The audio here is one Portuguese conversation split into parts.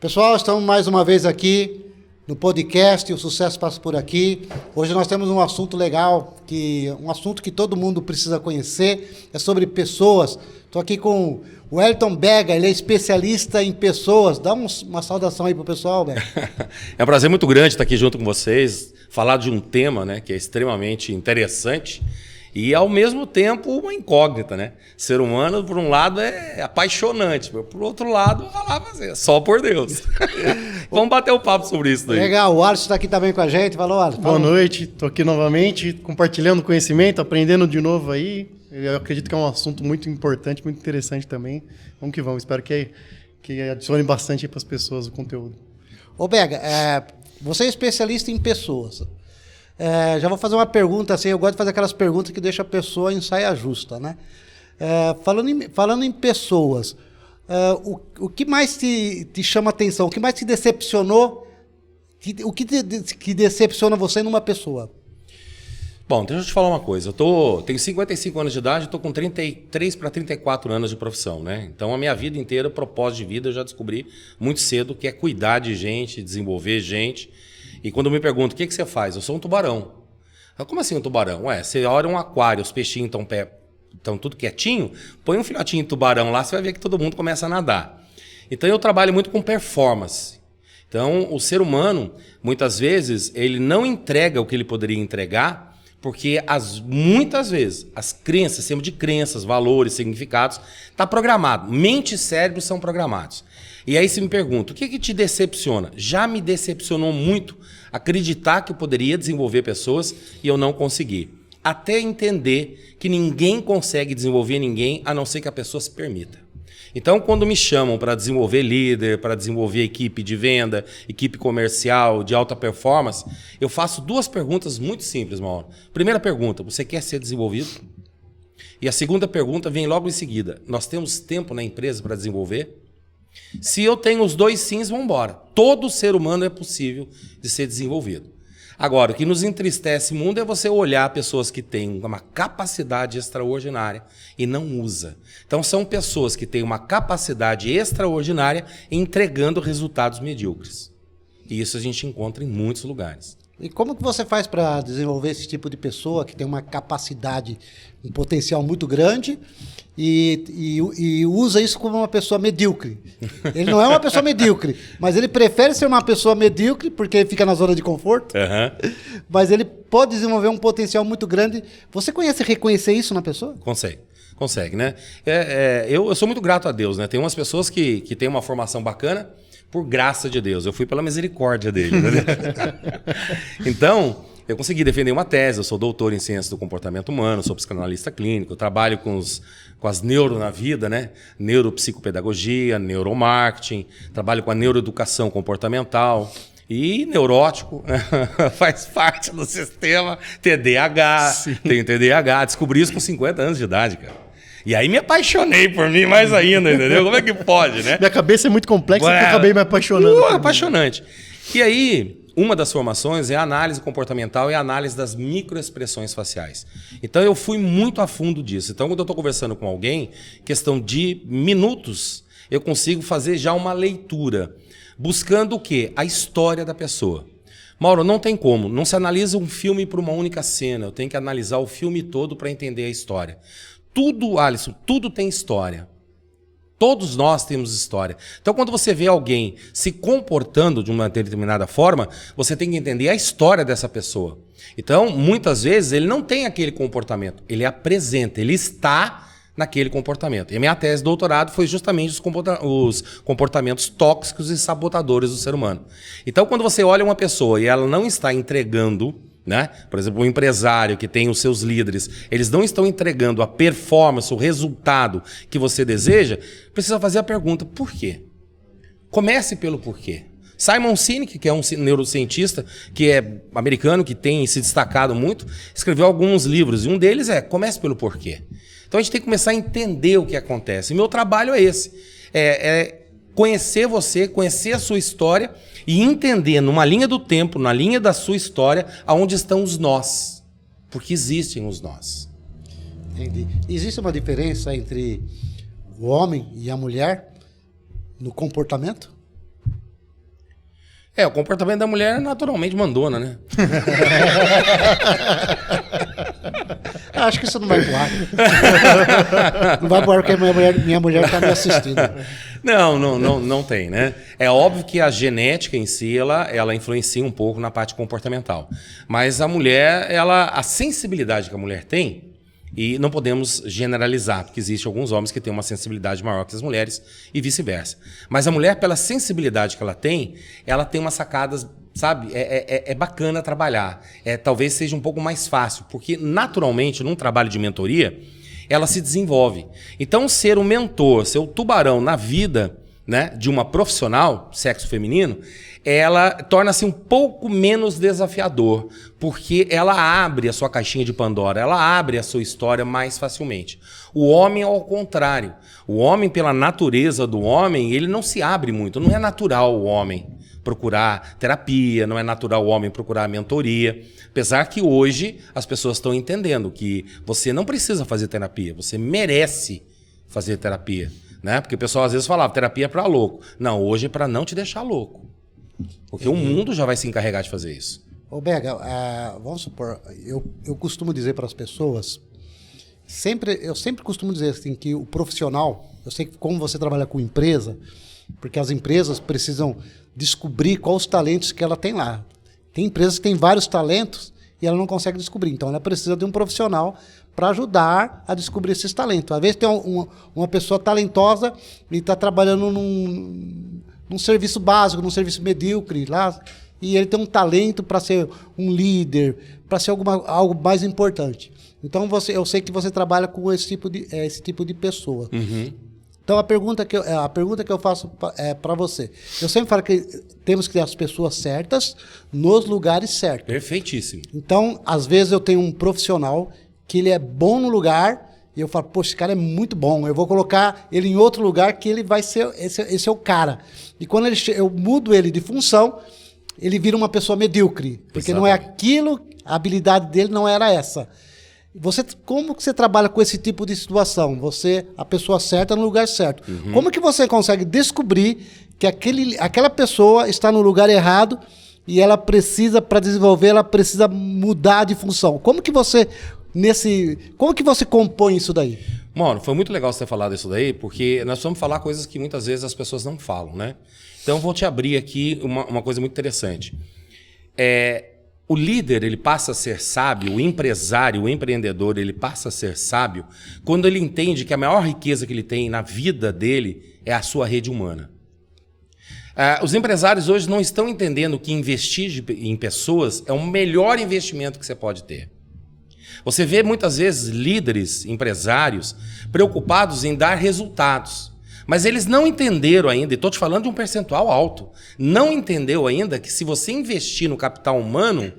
Pessoal, estamos mais uma vez aqui no podcast O Sucesso Passa Por Aqui. Hoje nós temos um assunto legal, um assunto que todo mundo precisa conhecer, é sobre pessoas. Estou aqui com o Wellington Bega, ele é especialista em pessoas. Dá uma saudação aí pro pessoal, Bega. É um prazer muito grande estar aqui junto com vocês, falar de um tema, né, que é extremamente interessante e, ao mesmo tempo, uma incógnita, né? Ser humano, por um lado, é apaixonante, por outro lado, eu falava assim, só por Deus. Vamos bater um papo sobre isso daí. Legal, o Alisson está aqui também com a gente. Falou, Alisson. Boa noite, estou aqui novamente, compartilhando conhecimento, aprendendo de novo aí. Eu acredito que é um assunto muito importante, muito interessante também. Vamos que vamos, espero que adicione bastante para as pessoas o conteúdo. Ô Bega, você é especialista em pessoas. Já vou fazer uma pergunta assim, eu gosto de fazer aquelas perguntas que deixam a pessoa em saia justa, né? Falando em pessoas, o que mais te chama atenção, o que mais te decepcionou, o que decepciona você numa pessoa? Bom, deixa eu te falar uma coisa. Tenho 55 anos de idade, estou com 33 para 34 anos de profissão, né? Então, a minha vida inteira, o propósito de vida, eu já descobri muito cedo que é cuidar de gente, desenvolver gente. E quando me perguntam, o que você faz? Eu sou um tubarão. Como assim um tubarão? Você olha um aquário, os peixinhos estão tudo quietinho, põe um filhotinho de tubarão lá, você vai ver que todo mundo começa a nadar. Então, eu trabalho muito com performance. Então, o ser humano, muitas vezes, ele não entrega o que ele poderia entregar, porque muitas vezes as crenças, sistema de crenças, valores, significados, está programado. Mente e cérebro são programados. E aí você me pergunta, o que te decepciona? Já me decepcionou muito acreditar que eu poderia desenvolver pessoas e eu não consegui. Até entender que ninguém consegue desenvolver ninguém a não ser que a pessoa se permita. Então, quando me chamam para desenvolver líder, para desenvolver equipe de venda, equipe comercial, de alta performance, eu faço duas perguntas muito simples, Mauro. Primeira pergunta, você quer ser desenvolvido? E a segunda pergunta vem logo em seguida. Nós temos tempo na empresa para desenvolver? Se eu tenho os dois sims, vamos embora. Todo ser humano é possível de ser desenvolvido. Agora, o que nos entristece muito é você olhar pessoas que têm uma capacidade extraordinária e não usa. Então, são pessoas que têm uma capacidade extraordinária entregando resultados medíocres. E isso a gente encontra em muitos lugares. E como que você faz para desenvolver esse tipo de pessoa que tem uma capacidade, um potencial muito grande e usa isso como uma pessoa medíocre? Ele não é uma pessoa medíocre, mas ele prefere ser uma pessoa medíocre porque ele fica na zona de conforto, mas ele pode desenvolver um potencial muito grande. Você reconhecer isso na pessoa? Consegue, né? Eu sou muito grato a Deus, né? Tem umas pessoas que têm uma formação bacana, por graça de Deus. Eu fui pela misericórdia dele. Então, eu consegui defender uma tese. Eu sou doutor em ciências do comportamento humano, sou psicanalista clínico, eu trabalho com as neuro na vida, né? Neuropsicopedagogia, neuromarketing, trabalho com a neuroeducação comportamental. E neurótico, faz parte do sistema TDAH. Sim. Tenho TDAH, descobri isso com 50 anos de idade, cara. E aí me apaixonei por mim mais ainda, entendeu? Como é que pode, né? Minha cabeça é muito complexa porque eu acabei me apaixonando. Apaixonante. E aí, uma das formações é a análise comportamental e a análise das microexpressões faciais. Então, eu fui muito a fundo disso. Então, quando eu estou conversando com alguém, questão de minutos, eu consigo fazer já uma leitura, buscando o quê? A história da pessoa. Mauro, não tem como. Não se analisa um filme por uma única cena. Eu tenho que analisar o filme todo para entender a história. Tudo, Alisson, tudo tem história. Todos nós temos história. Então, quando você vê alguém se comportando de uma determinada forma, você tem que entender a história dessa pessoa. Então, muitas vezes, ele não tem aquele comportamento. Ele apresenta, ele está naquele comportamento. E a minha tese de doutorado foi justamente os comportamentos tóxicos e sabotadores do ser humano. Então, quando você olha uma pessoa e ela não está entregando, né? Por exemplo, um empresário que tem os seus líderes, eles não estão entregando a performance, o resultado que você deseja, precisa fazer a pergunta, por quê? Comece pelo porquê. Simon Sinek, que é um neurocientista que é americano, que tem se destacado muito, escreveu alguns livros, e um deles é Comece pelo porquê. Então a gente tem que começar a entender o que acontece. E meu trabalho é esse, conhecer você, conhecer a sua história e entender numa linha do tempo, na linha da sua história, aonde estão os nós. Porque existem os nós. Entendi. Existe uma diferença entre o homem e a mulher no comportamento? O comportamento da mulher é naturalmente mandona, né? Acho que isso não vai pro ar. Não vai pro ar porque minha mulher está me assistindo. Não tem, né? É óbvio que a genética em si, ela influencia um pouco na parte comportamental. Mas a mulher, a sensibilidade que a mulher tem, e não podemos generalizar, porque existem alguns homens que têm uma sensibilidade maior que as mulheres e vice-versa. Mas a mulher, pela sensibilidade que ela tem umas sacadas, sabe? É bacana trabalhar. Talvez seja um pouco mais fácil, porque naturalmente, num trabalho de mentoria, ela se desenvolve. Então, ser um mentor, ser o tubarão na vida, né, de uma profissional, sexo feminino, ela torna-se um pouco menos desafiador, porque ela abre a sua caixinha de Pandora, ela abre a sua história mais facilmente. O homem é ao contrário. O homem, pela natureza do homem, ele não se abre muito. Não é natural o homem procurar terapia, não é natural o homem procurar mentoria. Apesar que hoje as pessoas estão entendendo que você não precisa fazer terapia, você merece fazer terapia. Né? Porque o pessoal às vezes falava, terapia é para louco. Não, hoje é para não te deixar louco. Porque o mundo já vai se encarregar de fazer isso. Ô Bega, vamos supor, eu costumo dizer para as pessoas, eu sempre costumo dizer assim, que o profissional, eu sei que como você trabalha com empresa, porque as empresas precisam descobrir quais os talentos que ela tem lá. Tem empresas que têm vários talentos e ela não consegue descobrir. Então ela precisa de um profissional para ajudar a descobrir esses talentos. Às vezes tem uma pessoa talentosa e está trabalhando num serviço básico, num serviço medíocre lá, e ele tem um talento para ser um líder, para ser algo mais importante. Então eu sei que você trabalha com esse tipo de pessoa. Uhum. Então a pergunta que eu faço para você, eu sempre falo que temos que ter as pessoas certas nos lugares certos. Perfeitíssimo. Então, às vezes eu tenho um profissional que ele é bom no lugar e eu falo, poxa, esse cara é muito bom, eu vou colocar ele em outro lugar que ele vai ser, esse é o cara. E quando eu mudo ele de função, ele vira uma pessoa medíocre, porque não é aquilo, a habilidade dele não era essa. Como que você trabalha com esse tipo de situação? Você, a pessoa certa no lugar certo. Uhum. Como que você consegue descobrir que aquela pessoa está no lugar errado e ela precisa, para desenvolver, ela precisa mudar de função? Como que você compõe isso daí? Mano, foi muito legal você ter falado isso daí, porque nós vamos falar coisas que muitas vezes as pessoas não falam, né? Então eu vou te abrir aqui uma coisa muito interessante. O líder, ele passa a ser sábio, o empresário, o empreendedor, ele passa a ser sábio quando ele entende que a maior riqueza que ele tem na vida dele é a sua rede humana. Os empresários hoje não estão entendendo que investir em pessoas é o melhor investimento que você pode ter. Você vê muitas vezes líderes, empresários, preocupados em dar resultados. Mas eles não entenderam ainda, e estou te falando de um percentual alto, não entendeu ainda que se você investir no capital humano,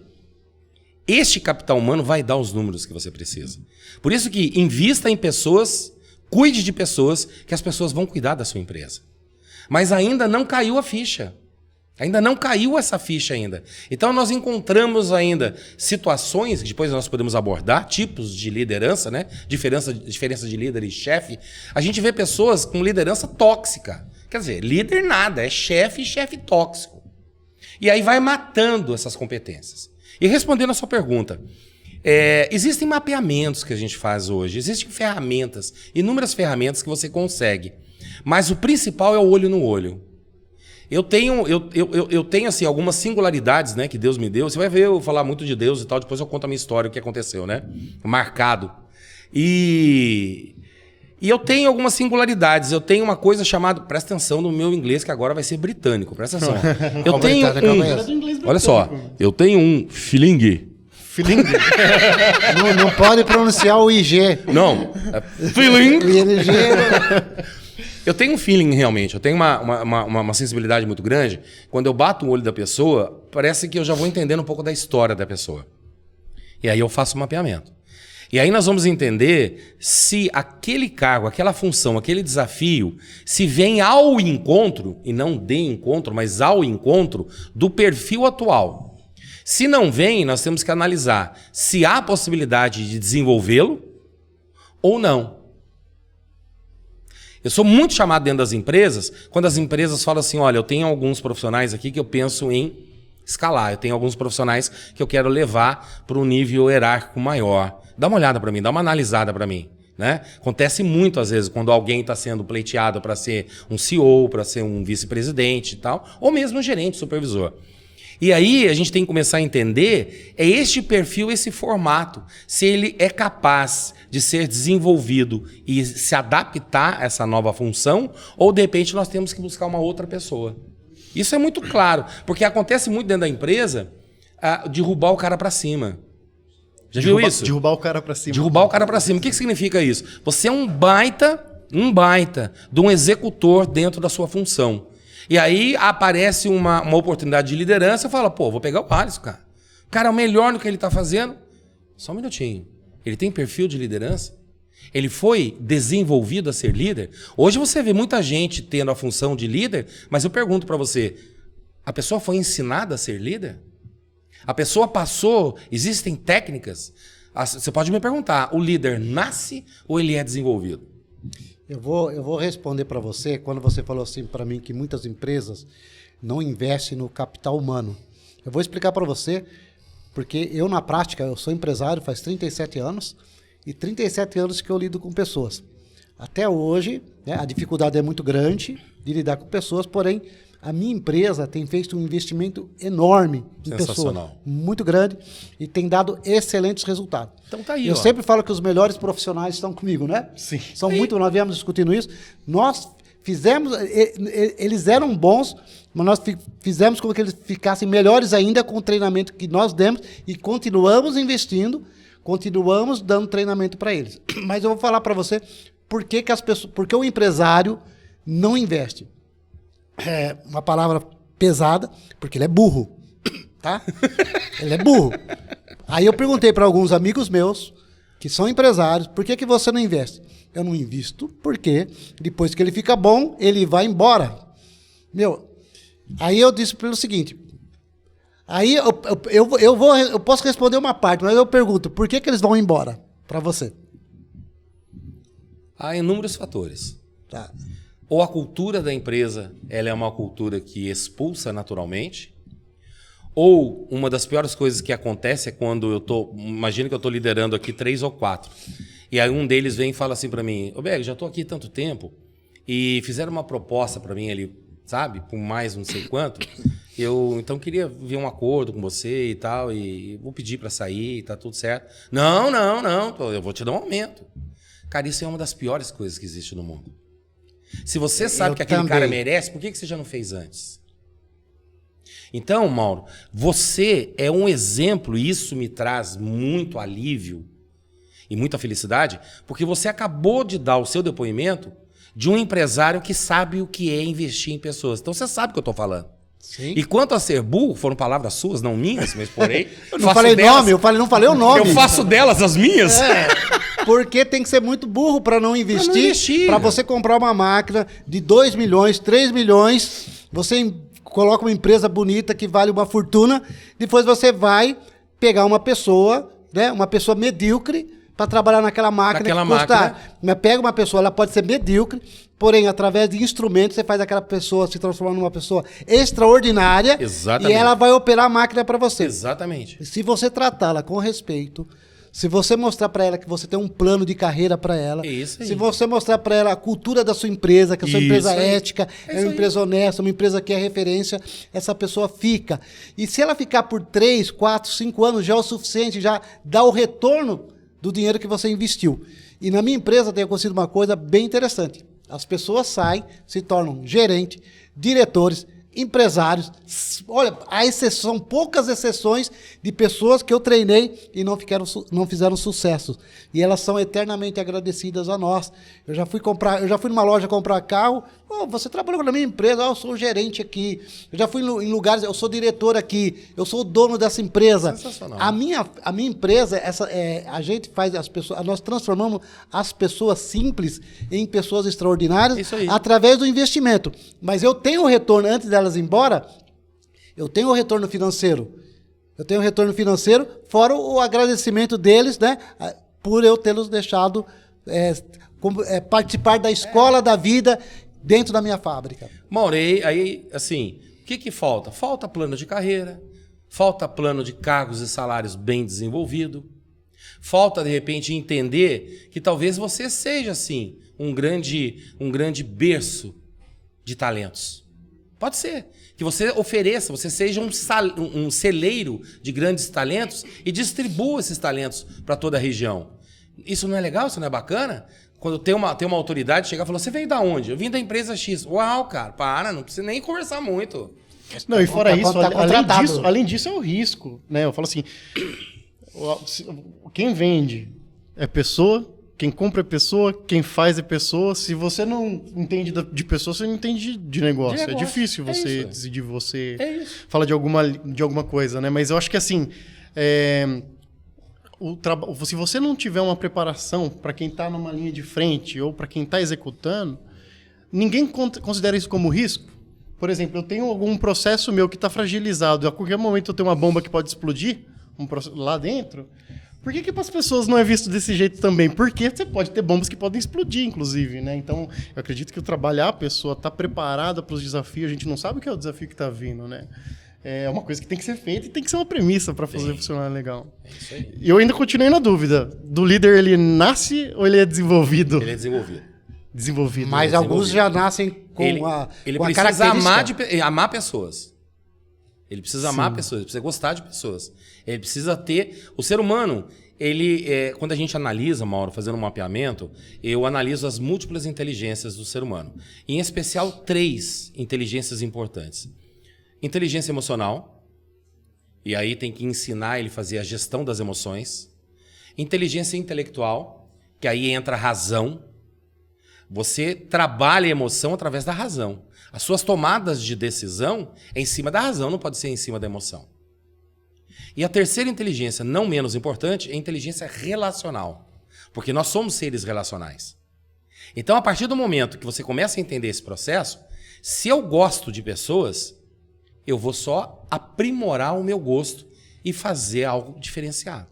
este capital humano vai dar os números que você precisa. Por isso que invista em pessoas, cuide de pessoas, que as pessoas vão cuidar da sua empresa. Mas ainda não caiu a ficha. Ainda não caiu essa ficha ainda. Então nós encontramos ainda situações, que depois nós podemos abordar, tipos de liderança, né? Diferença de líder e chefe. A gente vê pessoas com liderança tóxica. Quer dizer, líder nada, é chefe e chefe tóxico. E aí vai matando essas competências. E respondendo a sua pergunta, existem mapeamentos que a gente faz hoje, existem ferramentas, inúmeras ferramentas que você consegue. Mas o principal é o olho no olho. Eu tenho assim, algumas singularidades, né, que Deus me deu. Você vai ver eu falar muito de Deus e tal, depois eu conto a minha história, o que aconteceu, né? Marcado. E eu tenho algumas singularidades. Eu tenho uma coisa chamada... Presta atenção no meu inglês, que agora vai ser britânico. Presta atenção. Eu tenho olha só. Eu tenho um feeling. Feeling? Não pode pronunciar o IG. Não. Feeling. IG... Eu tenho um feeling realmente, eu tenho uma sensibilidade muito grande. Quando eu bato o olho da pessoa, parece que eu já vou entendendo um pouco da história da pessoa. E aí eu faço o mapeamento. E aí nós vamos entender se aquele cargo, aquela função, aquele desafio, se vem ao encontro, e não de encontro, mas ao encontro do perfil atual. Se não vem, nós temos que analisar se há possibilidade de desenvolvê-lo ou não. Eu sou muito chamado dentro das empresas, quando as empresas falam assim, olha, eu tenho alguns profissionais aqui que eu penso em escalar, eu tenho alguns profissionais que eu quero levar para um nível hierárquico maior. Dá uma olhada para mim, dá uma analisada para mim. Né? Acontece muito, às vezes, quando alguém está sendo pleiteado para ser um CEO, para ser um vice-presidente e tal, ou mesmo um gerente, supervisor. E aí a gente tem que começar a entender este perfil, esse formato, se ele é capaz de ser desenvolvido e se adaptar a essa nova função, ou de repente nós temos que buscar uma outra pessoa. Isso é muito claro, porque acontece muito dentro da empresa derrubar o cara para cima. Já viu isso? Derrubar o cara para cima. Derrubar o cara para cima. O que significa isso? Você é um baita de um executor dentro da sua função. E aí aparece uma oportunidade de liderança e fala, pô, vou pegar o Alisson, cara. O cara é o melhor no que ele está fazendo. Só um minutinho. Ele tem perfil de liderança? Ele foi desenvolvido a ser líder? Hoje você vê muita gente tendo a função de líder, mas eu pergunto para você, a pessoa foi ensinada a ser líder? A pessoa passou, existem técnicas? Você pode me perguntar, o líder nasce ou ele é desenvolvido? Eu vou responder para você, quando você falou assim para mim que muitas empresas não investem no capital humano. Eu vou explicar para você, porque eu na prática, eu sou empresário faz 37 anos, e 37 anos que eu lido com pessoas. Até hoje, né, a dificuldade é muito grande de lidar com pessoas, porém, a minha empresa tem feito um investimento enorme em pessoas, muito grande, e tem dado excelentes resultados. Então tá aí, eu sempre falo que os melhores profissionais estão comigo, né? Sim. Nós viemos discutindo isso. Nós fizemos, eles eram bons, mas nós fizemos com que eles ficassem melhores ainda com o treinamento que nós demos e continuamos investindo, continuamos dando treinamento para eles. Mas eu vou falar para você por que o empresário não investe. É uma palavra pesada, porque ele é burro, tá? Ele é burro. Aí eu perguntei para alguns amigos meus, que são empresários, por que você não investe? Eu não invisto porque depois que ele fica bom, ele vai embora. Aí eu disse para ele o seguinte, aí eu posso responder uma parte, mas eu pergunto, por que eles vão embora para você? Há inúmeros fatores. Tá. Ou a cultura da empresa ela é uma cultura que expulsa naturalmente, ou uma das piores coisas que acontece é quando imagina que eu estou liderando aqui 3 ou 4, e aí um deles vem e fala assim para mim, ô Beg, já estou aqui tanto tempo, e fizeram uma proposta para mim ali, sabe, por mais não sei quanto, eu então queria ver um acordo com você e tal, e vou pedir para sair, tá tudo certo. Não, eu vou te dar um aumento. Cara, isso é uma das piores coisas que existe no mundo. Se você sabe que aquele cara merece, por que você já não fez antes? Então, Mauro, você é um exemplo, e isso me traz muito alívio e muita felicidade, porque você acabou de dar o seu depoimento de um empresário que sabe o que é investir em pessoas. Então você sabe o que eu estou falando. Sim. E quanto a ser burro, foram palavras suas, não minhas, mas porém... Eu não falei nome, não falei o nome. Eu faço delas as minhas? Porque tem que ser muito burro para não investir. Para você comprar uma máquina de 2 milhões, 3 milhões, você coloca uma empresa bonita que vale uma fortuna, depois você vai pegar uma pessoa, né, uma pessoa medíocre, para trabalhar naquela máquina que custa... Pega uma pessoa, ela pode ser medíocre, porém, através de instrumentos, você faz aquela pessoa se transformar numa pessoa extraordinária. Exatamente. E ela vai operar a máquina para você. Exatamente. Se você tratá-la com respeito, se você mostrar para ela que você tem um plano de carreira para ela, se você mostrar para ela a cultura da sua empresa, que a sua empresa é ética, é uma empresa honesta, uma empresa que é referência, essa pessoa fica. E se ela ficar por 3, 4, 5 anos, já é o suficiente, já dá o retorno do dinheiro que você investiu. E na minha empresa tem acontecido uma coisa bem interessante. As pessoas saem, se tornam gerentes, diretores, empresários. Olha, são poucas exceções de pessoas que eu treinei e não fizeram sucesso. E elas são eternamente agradecidas a nós. Eu já fui numa loja comprar carro. Oh, você trabalhou na minha empresa, eu sou o gerente aqui. Eu já fui em lugares, eu sou diretor aqui, eu sou o dono dessa empresa. Sensacional. A minha empresa, a gente faz as pessoas, nós transformamos as pessoas simples em pessoas extraordinárias através do investimento. Mas eu tenho o retorno antes delas ir embora, eu tenho o retorno financeiro. Fora o agradecimento deles, né, por eu tê-los deixado participar da escola da vida dentro da minha fábrica? Mauro, aí, assim, o que falta? Falta plano de carreira, falta plano de cargos e salários bem desenvolvido, falta, de repente, entender que talvez você seja, assim, um grande berço de talentos. Pode ser. Que você ofereça, você seja um celeiro de grandes talentos e distribua esses talentos para toda a região. Isso não é legal? Isso não é bacana? Quando tem uma autoridade chegar e falar, você veio da onde? Eu vim da empresa X. Uau, cara, não precisa nem conversar muito. Não, e fora isso, além disso é o risco, né? Eu falo assim, quem vende é pessoa, quem compra é pessoa, quem faz é pessoa. Se você não entende de pessoa, você não entende de negócio. É difícil você decidir, você falar de alguma coisa, né? Mas eu acho que assim, se você não tiver uma preparação para quem está numa linha de frente ou para quem está executando, ninguém considera isso como risco. Por exemplo, eu tenho algum processo meu que está fragilizado, a qualquer momento eu tenho uma bomba que pode explodir lá dentro. Por que para as pessoas não é visto desse jeito também? Porque você pode ter bombas que podem explodir, inclusive, né? Então, eu acredito que o trabalhar a pessoa está preparada para os desafios, a gente não sabe o que é o desafio que está vindo, né? É uma coisa que tem que ser feita e tem que ser uma premissa para fazer funcionar legal. É isso aí. E eu ainda continuei na dúvida. Do líder, ele nasce ou ele é desenvolvido? Ele é desenvolvido. Desenvolvido. Mas alguns já nascem com ele com precisa amar pessoas. Ele precisa amar pessoas, ele precisa gostar de pessoas. Ele precisa ter... O ser humano, quando a gente analisa, Mauro, fazendo um mapeamento, eu analiso as múltiplas inteligências do ser humano. Em especial, 3 inteligências importantes. Inteligência emocional, e aí tem que ensinar ele a fazer a gestão das emoções. Inteligência intelectual, que aí entra a razão. Você trabalha a emoção através da razão. As suas tomadas de decisão é em cima da razão, não pode ser em cima da emoção. E a terceira inteligência, não menos importante, é a inteligência relacional. Porque nós somos seres relacionais. Então, a partir do momento que você começa a entender esse processo, se eu gosto de pessoas, eu vou só aprimorar o meu gosto e fazer algo diferenciado.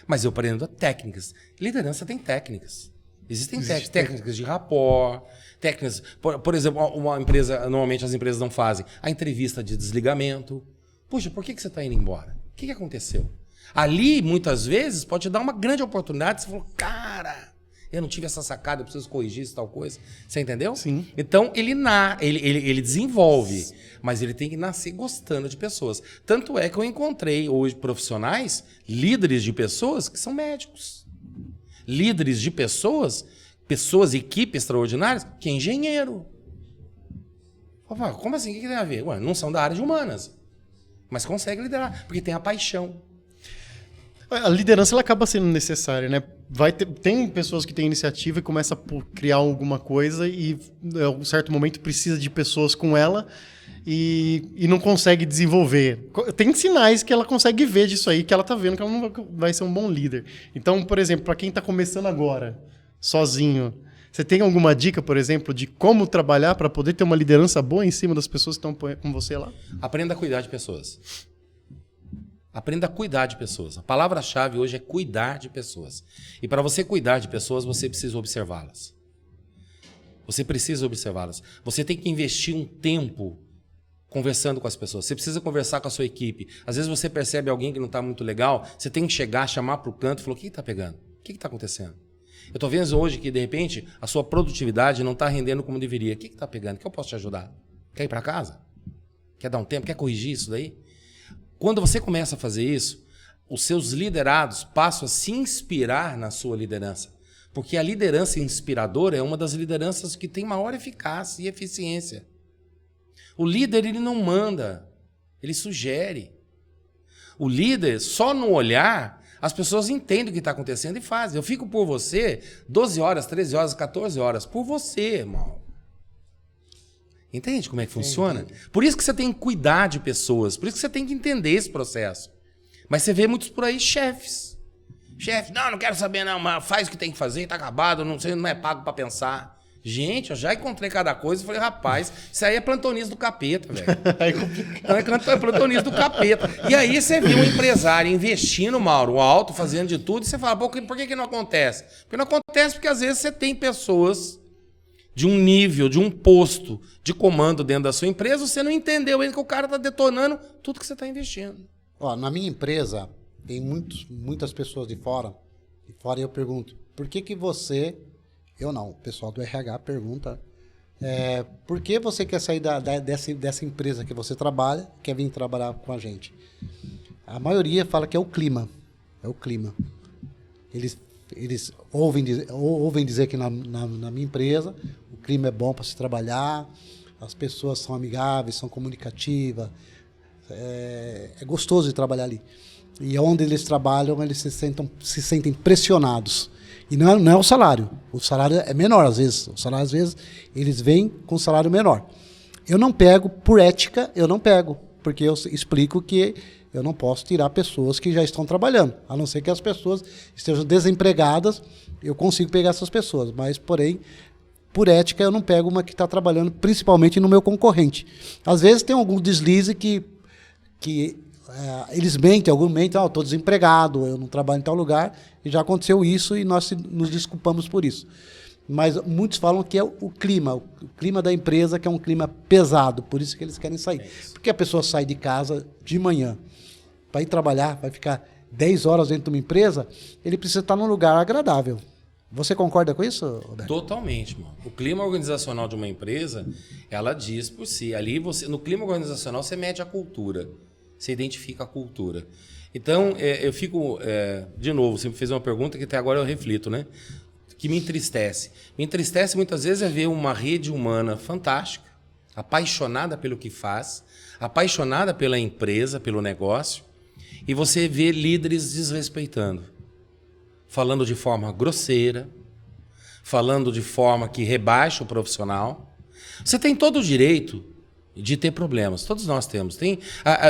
Mas eu aprendo técnicas. Liderança tem técnicas. Existem técnicas de rapport, técnicas... Por exemplo, uma empresa, normalmente as empresas não fazem a entrevista de desligamento. Puxa, por que você está indo embora? O que aconteceu? Ali, muitas vezes, pode te dar uma grande oportunidade. Você falou, cara, eu não tive essa sacada, eu preciso corrigir isso, tal coisa. Você entendeu? Sim. Então, ele desenvolve, mas ele tem que nascer gostando de pessoas. Tanto é que eu encontrei hoje profissionais, líderes de pessoas, que são médicos. Líderes de pessoas, equipe extraordinárias, que é engenheiro. Opa, como assim? O que tem a ver? Ué, não são da área de humanas, mas consegue liderar, porque tem a paixão. A liderança ela acaba sendo necessária, né? Tem pessoas que têm iniciativa e começam a criar alguma coisa e, em um certo momento, precisa de pessoas com ela e não consegue desenvolver. Tem sinais que ela consegue ver disso aí, que ela está vendo que ela não vai ser um bom líder. Então, por exemplo, para quem está começando agora, sozinho, você tem alguma dica, por exemplo, de como trabalhar para poder ter uma liderança boa em cima das pessoas que estão com você lá? Aprenda a cuidar de pessoas. Aprenda a cuidar de pessoas. A palavra-chave hoje é cuidar de pessoas. E para você cuidar de pessoas, você precisa observá-las. Você precisa observá-las. Você tem que investir um tempo conversando com as pessoas. Você precisa conversar com a sua equipe. Às vezes você percebe alguém que não está muito legal, você tem que chegar, chamar para o canto e falar, o que está pegando? O que está acontecendo? Eu estou vendo hoje que, de repente, a sua produtividade não está rendendo como deveria. O que está pegando? O que eu posso te ajudar? Quer ir para casa? Quer dar um tempo? Quer corrigir isso daí? Quando você começa a fazer isso, os seus liderados passam a se inspirar na sua liderança. Porque a liderança inspiradora é uma das lideranças que tem maior eficácia e eficiência. O líder, ele não manda, ele sugere. O líder, só no olhar, as pessoas entendem o que está acontecendo e fazem. Eu fico por você 12 horas, 13 horas, 14 horas, por você, irmão. Entende como é que funciona? Por isso que você tem que cuidar de pessoas, por isso que você tem que entender esse processo. Mas você vê muitos por aí chefes. Chefe, não quero saber não, mas faz o que tem que fazer, está acabado, não é pago para pensar. Gente, eu já encontrei cada coisa e falei, rapaz, isso aí é plantonista do capeta, velho. É complicado. É plantonista do capeta. E aí você viu um empresário investindo, Mauro, alto, fazendo de tudo, e você fala, pô, por que não acontece? Porque não acontece porque às vezes você tem pessoas de um nível, de um posto de comando dentro da sua empresa, você não entendeu ainda que o cara está detonando tudo que você está investindo. Ó, na minha empresa, tem muitas pessoas de fora. De fora eu pergunto, por que você... Eu não, o pessoal do RH pergunta, por que você quer sair dessa empresa que você trabalha, quer vir trabalhar com a gente? A maioria fala que é o clima. É o clima. Eles ouvem dizer que na minha empresa o clima é bom para se trabalhar, as pessoas são amigáveis, são comunicativas, é gostoso de trabalhar ali. E onde eles trabalham, eles se sentem pressionados. E não é o salário. O salário é menor, às vezes. O salário, às vezes, eles vêm com salário menor. Eu não pego, por ética, eu não pego. Porque eu explico que eu não posso tirar pessoas que já estão trabalhando. A não ser que as pessoas estejam desempregadas, eu consigo pegar essas pessoas. Mas, porém, por ética, eu não pego uma que está trabalhando, principalmente no meu concorrente. Às vezes tem algum deslize que eles mentem, alguns mentem, estou desempregado, eu não trabalho em tal lugar, e já aconteceu isso e nós nos desculpamos por isso. Mas muitos falam que é o clima da empresa, que é um clima pesado, por isso que eles querem sair. Porque a pessoa sai de casa de manhã para ir trabalhar, vai ficar 10 horas dentro de uma empresa, ele precisa estar num lugar agradável. Você concorda com isso, Roberto? Totalmente, mano. O clima organizacional de uma empresa, ela diz por si. Ali no clima organizacional você mede a cultura. Você identifica a cultura. Então, eu fico... de novo, você me fez uma pergunta que até agora eu reflito, né? Que me entristece. Me entristece muitas vezes é ver uma rede humana fantástica, apaixonada pelo que faz, apaixonada pela empresa, pelo negócio, e você vê líderes desrespeitando, falando de forma grosseira, falando de forma que rebaixa o profissional. Você tem todo o direito de ter problemas. Todos nós temos.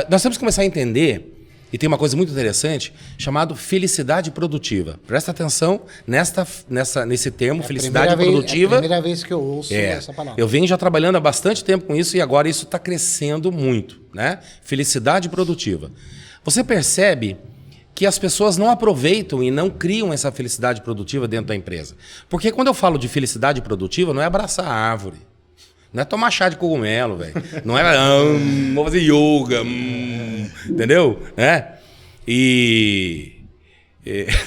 Nós temos que começar a entender, e tem uma coisa muito interessante, chamado felicidade produtiva. Presta atenção nesse termo, felicidade produtiva. É a primeira vez que eu ouço essa palavra. Eu venho já trabalhando há bastante tempo com isso e agora isso está crescendo muito, né? Felicidade produtiva. Você percebe que as pessoas não aproveitam e não criam essa felicidade produtiva dentro da empresa. Porque quando eu falo de felicidade produtiva, não é abraçar a árvore. Não é tomar chá de cogumelo, velho. Não é, vou fazer yoga, entendeu?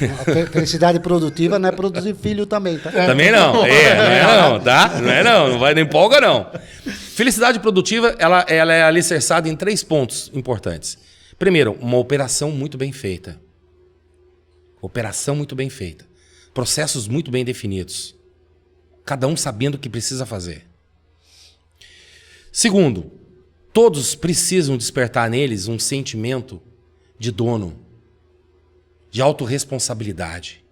A felicidade produtiva não é produzir filho também, tá? Também não. Não é não, tá? Não é não, não vai nem empolga não. Felicidade produtiva, ela é alicerçada em 3 pontos importantes. Primeiro, uma operação muito bem feita. Operação muito bem feita. Processos muito bem definidos. Cada um sabendo o que precisa fazer. Segundo, todos precisam despertar neles um sentimento de dono, de autorresponsabilidade.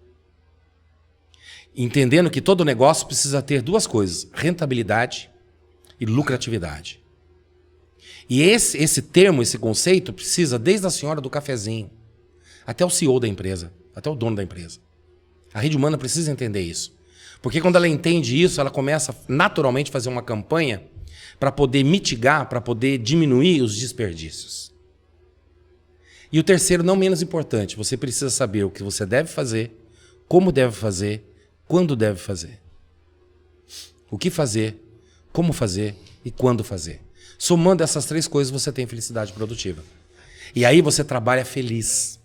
Entendendo que todo negócio precisa ter 2 coisas, rentabilidade e lucratividade. E esse termo, esse conceito, precisa desde a senhora do cafezinho até o CEO da empresa, até o dono da empresa. A rede humana precisa entender isso. Porque quando ela entende isso, ela começa naturalmente a fazer uma campanha para poder mitigar, para poder diminuir os desperdícios. E o terceiro, não menos importante, você precisa saber o que você deve fazer, como deve fazer, quando deve fazer. O que fazer, como fazer e quando fazer. Somando essas 3 coisas, você tem felicidade produtiva. E aí você trabalha feliz.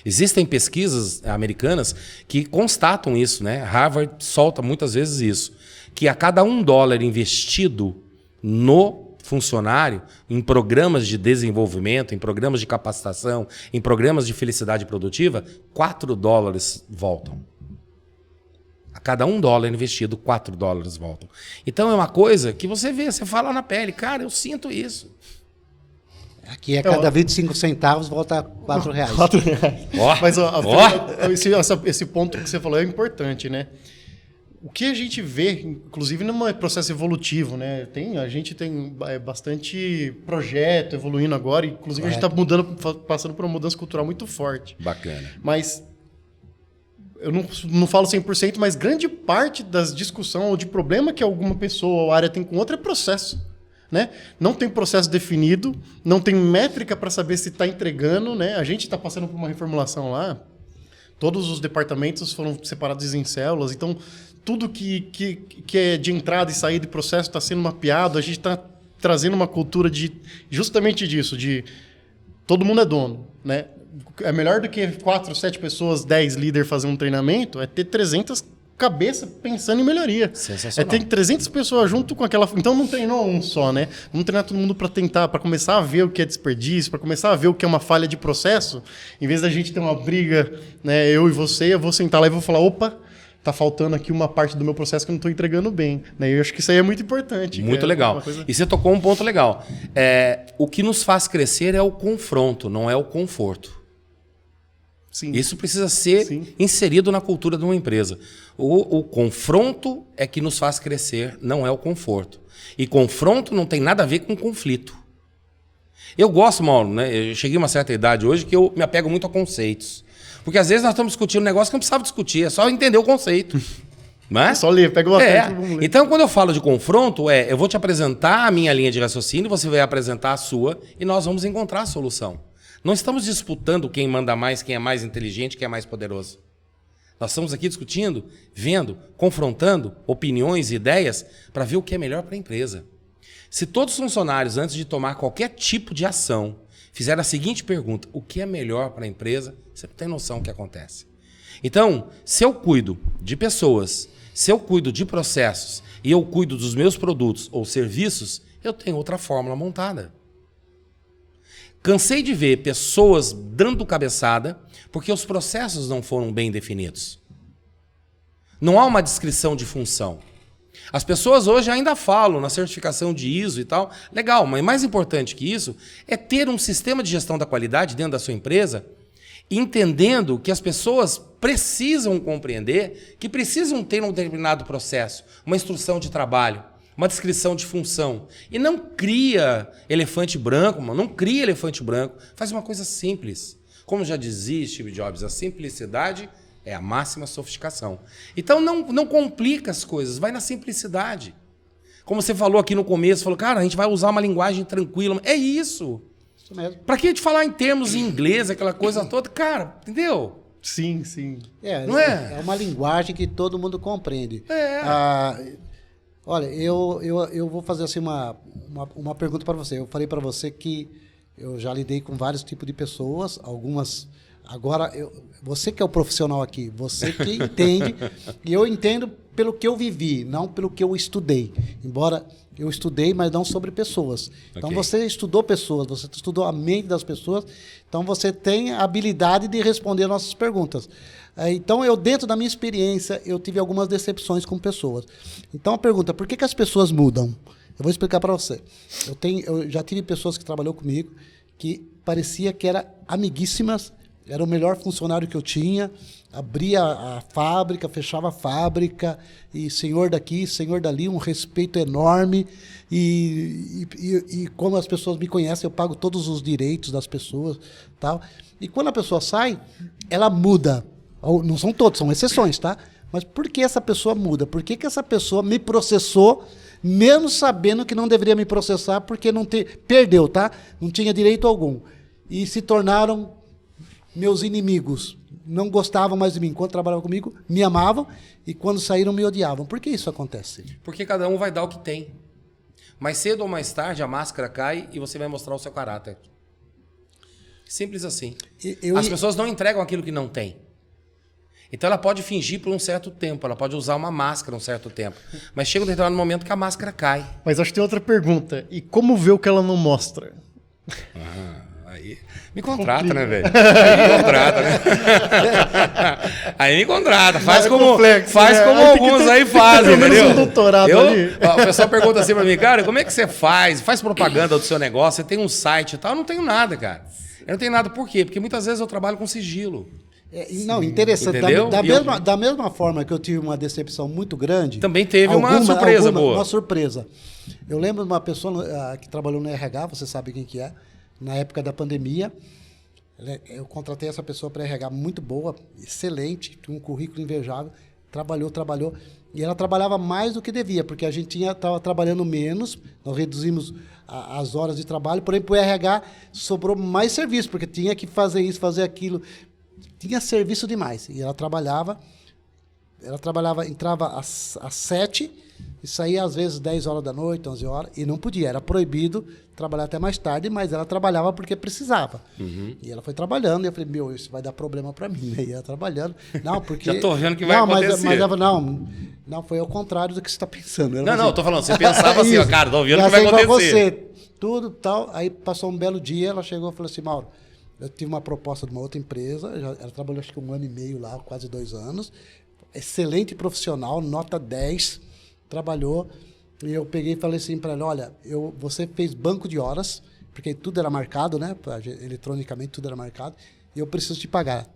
Existem pesquisas americanas que constatam isso, né? Harvard solta muitas vezes isso, que a cada $1 investido no funcionário, em programas de desenvolvimento, em programas de capacitação, em programas de felicidade produtiva, $4 voltam. A cada $1 investido, $4 voltam. Então é uma coisa que você vê, você fala na pele, cara, eu sinto isso. Aqui é cada 25 centavos volta a R$4. Mas esse ponto que você falou é importante, né? O que a gente vê, inclusive no processo evolutivo, né? A gente tem bastante projeto evoluindo agora, inclusive a gente está passando por uma mudança cultural muito forte. Bacana. Mas eu não falo 100%, mas grande parte das discussões ou de problema que alguma pessoa ou área tem com outra é processo. Né? Não tem processo definido, não tem métrica para saber se está entregando. Né? A gente está passando por uma reformulação lá, todos os departamentos foram separados em células, então tudo que é de entrada e saída de processo está sendo mapeado, a gente está trazendo uma cultura justamente disso, de todo mundo é dono. Né? É melhor do que 4, 7 pessoas, 10 líderes fazer um treinamento, é ter 300 cabeças pensando em melhoria. Sensacional. É ter 300 pessoas junto com aquela... Então não treinou um só, né? Vamos treinar todo mundo para começar a ver o que é desperdício, para começar a ver o que é uma falha de processo. Em vez da gente ter uma briga, né, eu e você, eu vou sentar lá e vou falar, opa, tá faltando aqui uma parte do meu processo que eu não estou entregando bem. Né? Eu acho que isso aí é muito importante. Muito legal. Coisa... E você tocou um ponto legal. O que nos faz crescer é o confronto, não é o conforto. Sim. Isso precisa ser inserido na cultura de uma empresa. O confronto é que nos faz crescer, não é o conforto. E confronto não tem nada a ver com conflito. Eu gosto, Mauro, né? Eu cheguei a uma certa idade hoje que eu me apego muito a conceitos. Porque às vezes nós estamos discutindo um negócio que não precisava discutir, é só entender o conceito. É só ler, pega o assunto. Então, quando eu falo de confronto, eu vou te apresentar a minha linha de raciocínio, você vai apresentar a sua e nós vamos encontrar a solução. Não estamos disputando quem manda mais, quem é mais inteligente, quem é mais poderoso. Nós estamos aqui discutindo, vendo, confrontando opiniões e ideias para ver o que é melhor para a empresa. Se todos os funcionários, antes de tomar qualquer tipo de ação, fizerem a seguinte pergunta, o que é melhor para a empresa, você não tem noção do que acontece. Então, se eu cuido de pessoas, se eu cuido de processos e eu cuido dos meus produtos ou serviços, eu tenho outra fórmula montada. Cansei de ver pessoas dando cabeçada porque os processos não foram bem definidos. Não há uma descrição de função. As pessoas hoje ainda falam na certificação de ISO e tal. Legal, mas mais importante que isso é ter um sistema de gestão da qualidade dentro da sua empresa, entendendo que as pessoas precisam compreender que precisam ter um determinado processo, uma instrução de trabalho, uma descrição de função. E não cria elefante branco, mano. Não cria elefante branco. Faz uma coisa simples. Como já dizia Steve Jobs, a simplicidade é a máxima sofisticação. Então não complica as coisas, vai na simplicidade. Como você falou aqui no começo, falou, cara, a gente vai usar uma linguagem tranquila. É isso. Isso mesmo. Pra que a gente falar em termos em inglês, aquela coisa toda? Cara, entendeu? Sim, sim. Não é? É uma linguagem que todo mundo compreende. Olha, eu vou fazer assim uma pergunta para você. Eu falei para você que eu já lidei com vários tipos de pessoas, algumas... Agora, você que é o profissional aqui, você que entende, e eu entendo pelo que eu vivi, não pelo que eu estudei. Embora eu estudei, mas não sobre pessoas. Então, você estudou pessoas, você estudou a mente das pessoas, então você tem a habilidade de responder nossas perguntas. Então, dentro da minha experiência, eu tive algumas decepções com pessoas. Então, a pergunta, por que as pessoas mudam? Eu vou explicar para você. Eu já tive pessoas que trabalhou comigo que parecia que eram amiguíssimas, era o melhor funcionário que eu tinha, abria a fábrica, fechava a fábrica, e senhor daqui, senhor dali, um respeito enorme, e como as pessoas me conhecem, eu pago todos os direitos das pessoas, tal. E quando a pessoa sai, ela muda. Não são todos, são exceções, tá? Mas por que essa pessoa muda? Por que essa pessoa me processou, mesmo sabendo que não deveria me processar, porque perdeu, tá? Não tinha direito algum. E se tornaram meus inimigos. Não gostavam mais de mim. Quando trabalhavam comigo, me amavam, e quando saíram, me odiavam. Por que isso acontece? Porque cada um vai dar o que tem. Mais cedo ou mais tarde, a máscara cai e você vai mostrar o seu caráter. Simples assim. As pessoas não entregam aquilo que não tem. Então ela pode fingir por um certo tempo, ela pode usar uma máscara um certo tempo. Mas chega um determinado momento que a máscara cai. Mas acho que tem outra pergunta. E como ver o que ela não mostra? Aí me contrata, né, velho? Aí me contrata, né? Aí me contrata. Faz como alguns aí fazem, entendeu? Um doutorado ali. O pessoal pergunta assim pra mim, cara, como é que você faz? Faz propaganda do seu negócio, você tem um site e tal? Eu não tenho nada, cara. Eu não tenho nada, por quê? Porque muitas vezes eu trabalho com sigilo. Não, interessante. Da mesma forma que eu tive uma decepção muito grande... Também teve uma surpresa boa. Uma surpresa. Eu lembro de uma pessoa que trabalhou no RH, você sabe quem que é, na época da pandemia. Eu contratei essa pessoa para RH muito boa, excelente, tinha um currículo invejável, trabalhou. E ela trabalhava mais do que devia, porque a gente estava trabalhando menos, nós reduzimos as horas de trabalho, porém para o RH sobrou mais serviço, porque tinha que fazer isso, fazer aquilo. Tinha serviço demais. E ela trabalhava, entrava às 7 e saía às vezes 10 horas da noite, 11 horas, e não podia, era proibido trabalhar até mais tarde, mas ela trabalhava porque precisava. E ela foi trabalhando, e eu falei, isso vai dar problema para mim, né? E ela trabalhando. Não, porque... Já tô vendo que vai acontecer. Não, foi ao contrário do que você está pensando. Eu tô falando, você pensava assim, cara, tô vendo que vai acontecer. Você, tudo tal. Aí passou um belo dia, ela chegou e falou assim, Mauro, eu tive uma proposta de uma outra empresa, ela trabalhou acho que 1 ano e meio lá, quase 2 anos, excelente profissional, nota 10, trabalhou, e eu peguei e falei assim para ela, olha, você fez banco de horas, porque tudo era marcado, né, eletronicamente tudo era marcado, e eu preciso te pagar.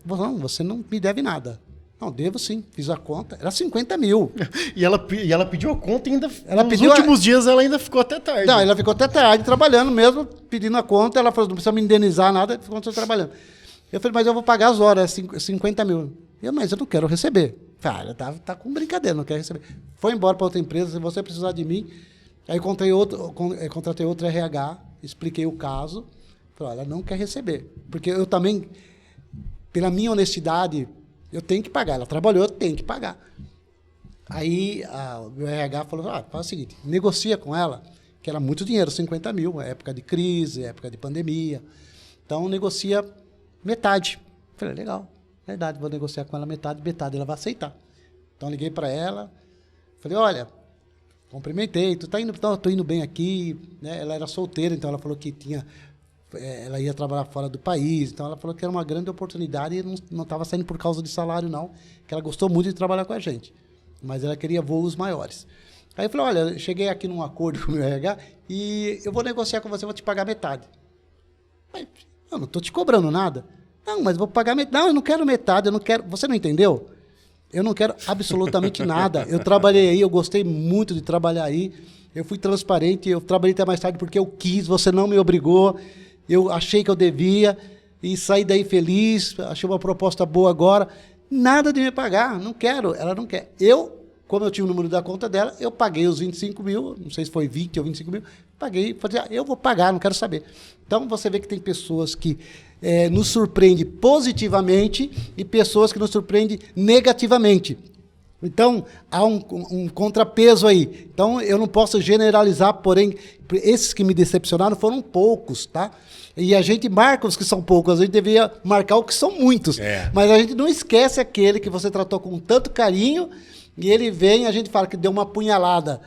Não, você não me deve nada. Não, devo sim, fiz a conta, era 50 mil. E ela pediu a conta e ainda, nos últimos dias ela ainda ficou até tarde. Não, ela ficou até tarde trabalhando mesmo, pedindo a conta, ela falou, não precisa me indenizar nada, ficou trabalhando. Eu falei, mas eu vou pagar as horas, 50 mil. Mas eu não quero receber. Cara, tá com brincadeira, não quero receber. Foi embora para outra empresa, se você precisar de mim. Aí contratei outro RH, expliquei o caso. Falei, olha, não quer receber. Porque eu também, pela minha honestidade, eu tenho que pagar. Ela trabalhou, eu tenho que pagar. Aí o meu RH falou, faz o seguinte, negocia com ela, que era muito dinheiro, 50 mil, época de crise, época de pandemia. Então, negocia metade. Falei, legal. Verdade, vou negociar com ela metade ela vai aceitar. Então liguei para ela, falei, olha, cumprimentei, tu tá indo, não, tô indo bem aqui, né? Ela era solteira, então ela falou que ela ia trabalhar fora do país, então ela falou que era uma grande oportunidade e não estava saindo por causa de salário não, que ela gostou muito de trabalhar com a gente, mas ela queria voos maiores. Aí eu falei, olha, cheguei aqui num acordo com o meu RH e eu vou negociar com você, vou te pagar metade. Mas eu não tô te cobrando nada. Não, mas vou pagar metade. Não, eu não quero metade, eu não quero... Você não entendeu? Eu não quero absolutamente nada. Eu trabalhei aí, eu gostei muito de trabalhar aí. Eu fui transparente, eu trabalhei até mais tarde porque eu quis, você não me obrigou. Eu achei que eu devia e saí daí feliz, achei uma proposta boa agora. Nada de me pagar, não quero, ela não quer. Como eu tinha o número da conta dela, eu paguei os 25 mil, não sei se foi 20 ou 25 mil, paguei, falei, eu vou pagar, não quero saber. Então, você vê que tem pessoas que nos surpreendem positivamente e pessoas que nos surpreendem negativamente. Então, há um contrapeso aí. Então, eu não posso generalizar, porém, esses que me decepcionaram foram poucos, tá? E a gente marca os que são poucos, a gente deveria marcar os que são muitos. Mas a gente não esquece aquele que você tratou com tanto carinho e ele vem e a gente fala que deu uma punhalada.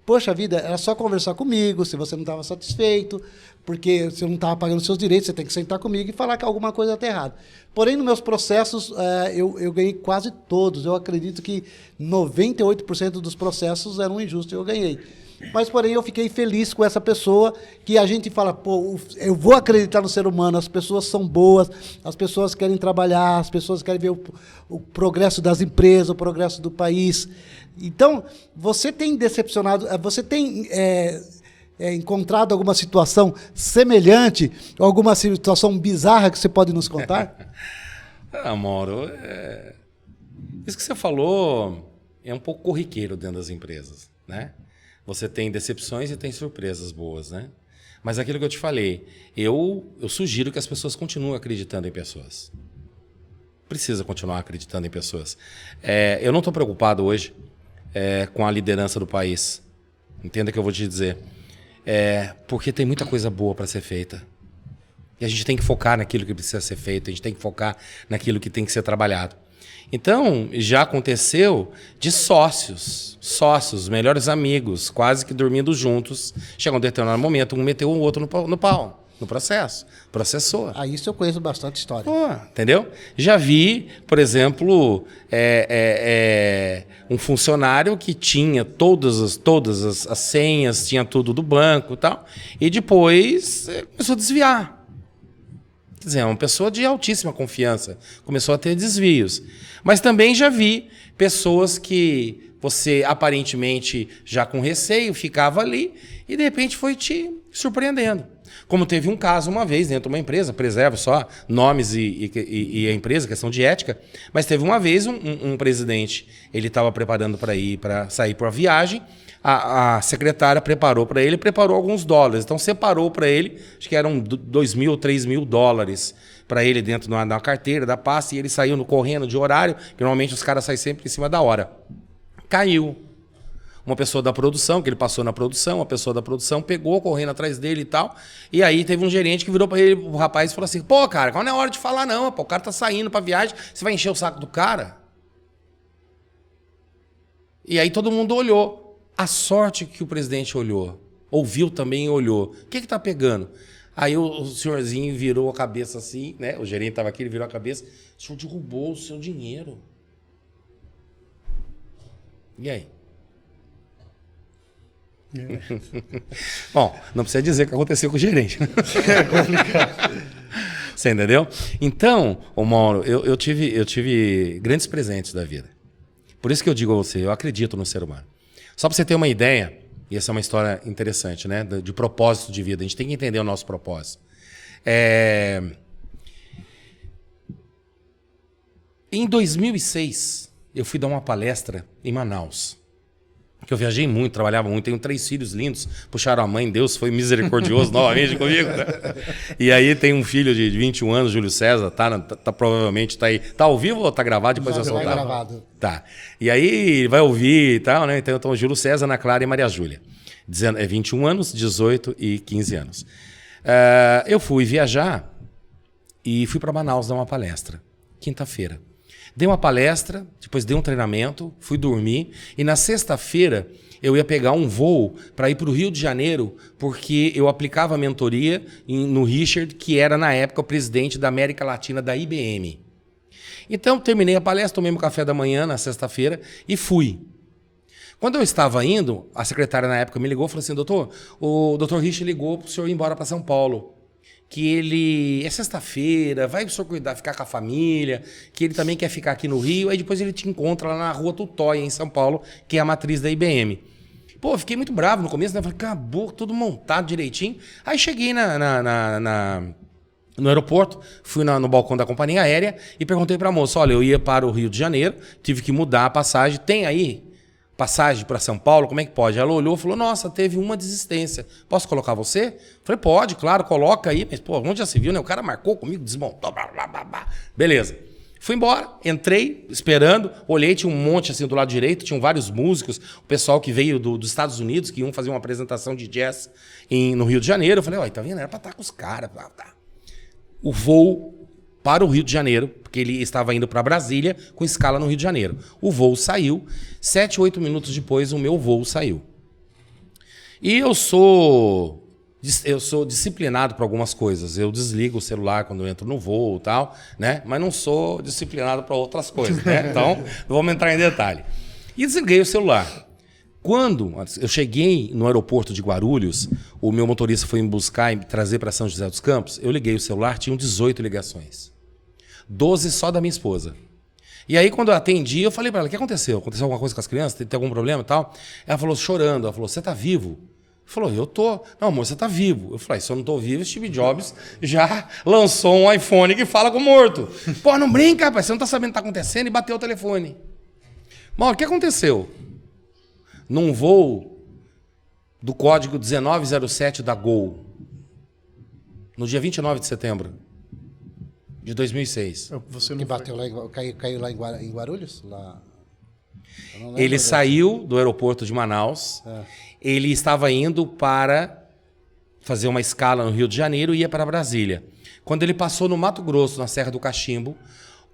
Poxa vida, era só conversar comigo, se você não estava satisfeito, porque você não estava pagando seus direitos, você tem que sentar comigo e falar que alguma coisa está errada. Porém, nos meus processos, eu ganhei quase todos. Eu acredito que 98% dos processos eram injustos e eu ganhei. Mas, porém, eu fiquei feliz com essa pessoa que a gente fala, eu vou acreditar no ser humano, as pessoas são boas, as pessoas querem trabalhar, as pessoas querem ver o progresso das empresas, o progresso do país. Então, você tem decepcionado, você tem encontrado alguma situação semelhante, alguma situação bizarra que você pode nos contar? Mauro, isso que você falou é um pouco corriqueiro dentro das empresas, né? Você tem decepções e tem surpresas boas, né? Mas aquilo que eu te falei, eu sugiro que as pessoas continuem acreditando em pessoas. Precisa continuar acreditando em pessoas. Eu não estou preocupado hoje com a liderança do país. Entenda o que eu vou te dizer. Porque tem muita coisa boa para ser feita. E a gente tem que focar naquilo que precisa ser feito, a gente tem que focar naquilo que tem que ser trabalhado. Então, já aconteceu de sócios, melhores amigos, quase que dormindo juntos. Chega um determinado momento, um meteu o outro no pau, no processo. Processou. Isso eu conheço bastante história. Entendeu? Já vi, por exemplo, um funcionário que tinha todas as senhas, tinha tudo do banco e tal, e depois começou a desviar. Quer dizer, é uma pessoa de altíssima confiança. Começou a ter desvios. Mas também já vi pessoas que você aparentemente já com receio, ficava ali e de repente foi te surpreendendo. Como teve um caso uma vez dentro de uma empresa, preservo só nomes e a empresa, questão de ética, mas teve uma vez um presidente, ele estava preparando para sair para a viagem, a secretária preparou para ele, preparou alguns dólares, então separou para ele, acho que eram 2 mil, 3 mil dólares para ele dentro da carteira, da pasta, e ele saiu correndo de horário, que normalmente os caras saem sempre em cima da hora. Caiu. Uma pessoa da produção, que ele passou na produção, a pessoa da produção pegou, correndo atrás dele e tal. E aí teve um gerente que virou para ele, o rapaz, e falou assim: pô, cara, não é hora de falar não, pô, o cara tá saindo pra viagem, você vai encher o saco do cara? E aí todo mundo olhou. A sorte que o presidente olhou, ouviu também e olhou. O que tá pegando? Aí o senhorzinho virou a cabeça assim, né? O gerente tava aqui, ele virou a cabeça. O senhor derrubou o seu dinheiro. E aí? Bom, não precisa dizer o que aconteceu com o gerente. Você entendeu? Então, ô Mauro, eu tive grandes presentes da vida. Por isso que eu digo a você, eu acredito no ser humano. Só para você ter uma ideia, e essa é uma história interessante, né? De propósito de vida. A gente tem que entender o nosso propósito. Em 2006, eu fui dar uma palestra em Manaus. Que eu viajei muito, trabalhava muito, tenho 3 filhos lindos, puxaram a mãe, Deus foi misericordioso novamente comigo. Né? E aí tem um filho de 21 anos, Júlio César, provavelmente tá aí. Tá ao vivo ou tá gravado? Depois eu soltar. Tá gravado. Tá. E aí vai ouvir e tal, né? Então Júlio César, Ana Clara e Maria Júlia. 21 anos, 18 e 15 anos. Eu fui viajar e fui para Manaus dar uma palestra, quinta-feira. Dei uma palestra, depois dei um treinamento, fui dormir e na sexta-feira eu ia pegar um voo para ir para o Rio de Janeiro porque eu aplicava a mentoria no Richard, que era na época o presidente da América Latina da IBM. Então terminei a palestra, tomei meu café da manhã na sexta-feira e fui. Quando eu estava indo, a secretária na época me ligou e falou assim: doutor, o doutor Richard ligou para o senhor ir embora para São Paulo. Que ele é sexta-feira, vai o senhor cuidar, ficar com a família, que ele também quer ficar aqui no Rio, aí depois ele te encontra lá na Rua Tutóia, em São Paulo, que é a matriz da IBM. Pô, eu fiquei muito bravo no começo, né? Falei, acabou, tudo montado direitinho. Aí cheguei no aeroporto, fui no balcão da companhia aérea e perguntei para a moça: olha, eu ia para o Rio de Janeiro, tive que mudar a passagem, tem aí passagem para São Paulo, como é que pode? Ela olhou e falou: nossa, teve uma desistência. Posso colocar você? Falei: pode, claro, coloca aí. Mas, pô, onde já se viu, né? O cara marcou comigo, desmontou, blá, blá, blá, blá. Beleza. Fui embora, entrei, esperando, olhei, tinha um monte assim do lado direito, tinham vários músicos, o pessoal que veio dos Estados Unidos, que iam fazer uma apresentação de jazz no Rio de Janeiro. Eu falei: ó, tá vendo? Era pra estar com os caras. Tá. O voo para o Rio de Janeiro, porque ele estava indo para Brasília com escala no Rio de Janeiro. O voo saiu, 7, 8 minutos depois o meu voo saiu. E eu sou disciplinado para algumas coisas. Eu desligo o celular quando eu entro no voo e tal, né? Mas não sou disciplinado para outras coisas, né? Então, não vamos entrar em detalhe. E desliguei o celular. Quando eu cheguei no aeroporto de Guarulhos, o meu motorista foi me buscar e me trazer para São José dos Campos, eu liguei o celular, tinham 18 ligações. 12 só da minha esposa. E aí, quando eu atendi, eu falei para ela: o que aconteceu? Aconteceu alguma coisa com as crianças? Tem algum problema e tal? Ela falou, chorando, ela falou: você tá vivo? Falou: eu tô. Não, amor, você tá vivo. Eu falei: se eu não tô vivo, Steve Jobs já lançou um iPhone que fala com o morto. Pô, não brinca, rapaz, você não tá sabendo o que tá acontecendo, e bateu o telefone. Mauro, o que aconteceu? Num voo do código 1907 da Gol, no dia 29 de setembro de 2006. Você não Que bateu lá, caiu lá em Guarulhos? Lá... Ele saiu do aeroporto de Manaus, ele estava indo para fazer uma escala no Rio de Janeiro e ia para Brasília. Quando ele passou no Mato Grosso, na Serra do Cachimbo,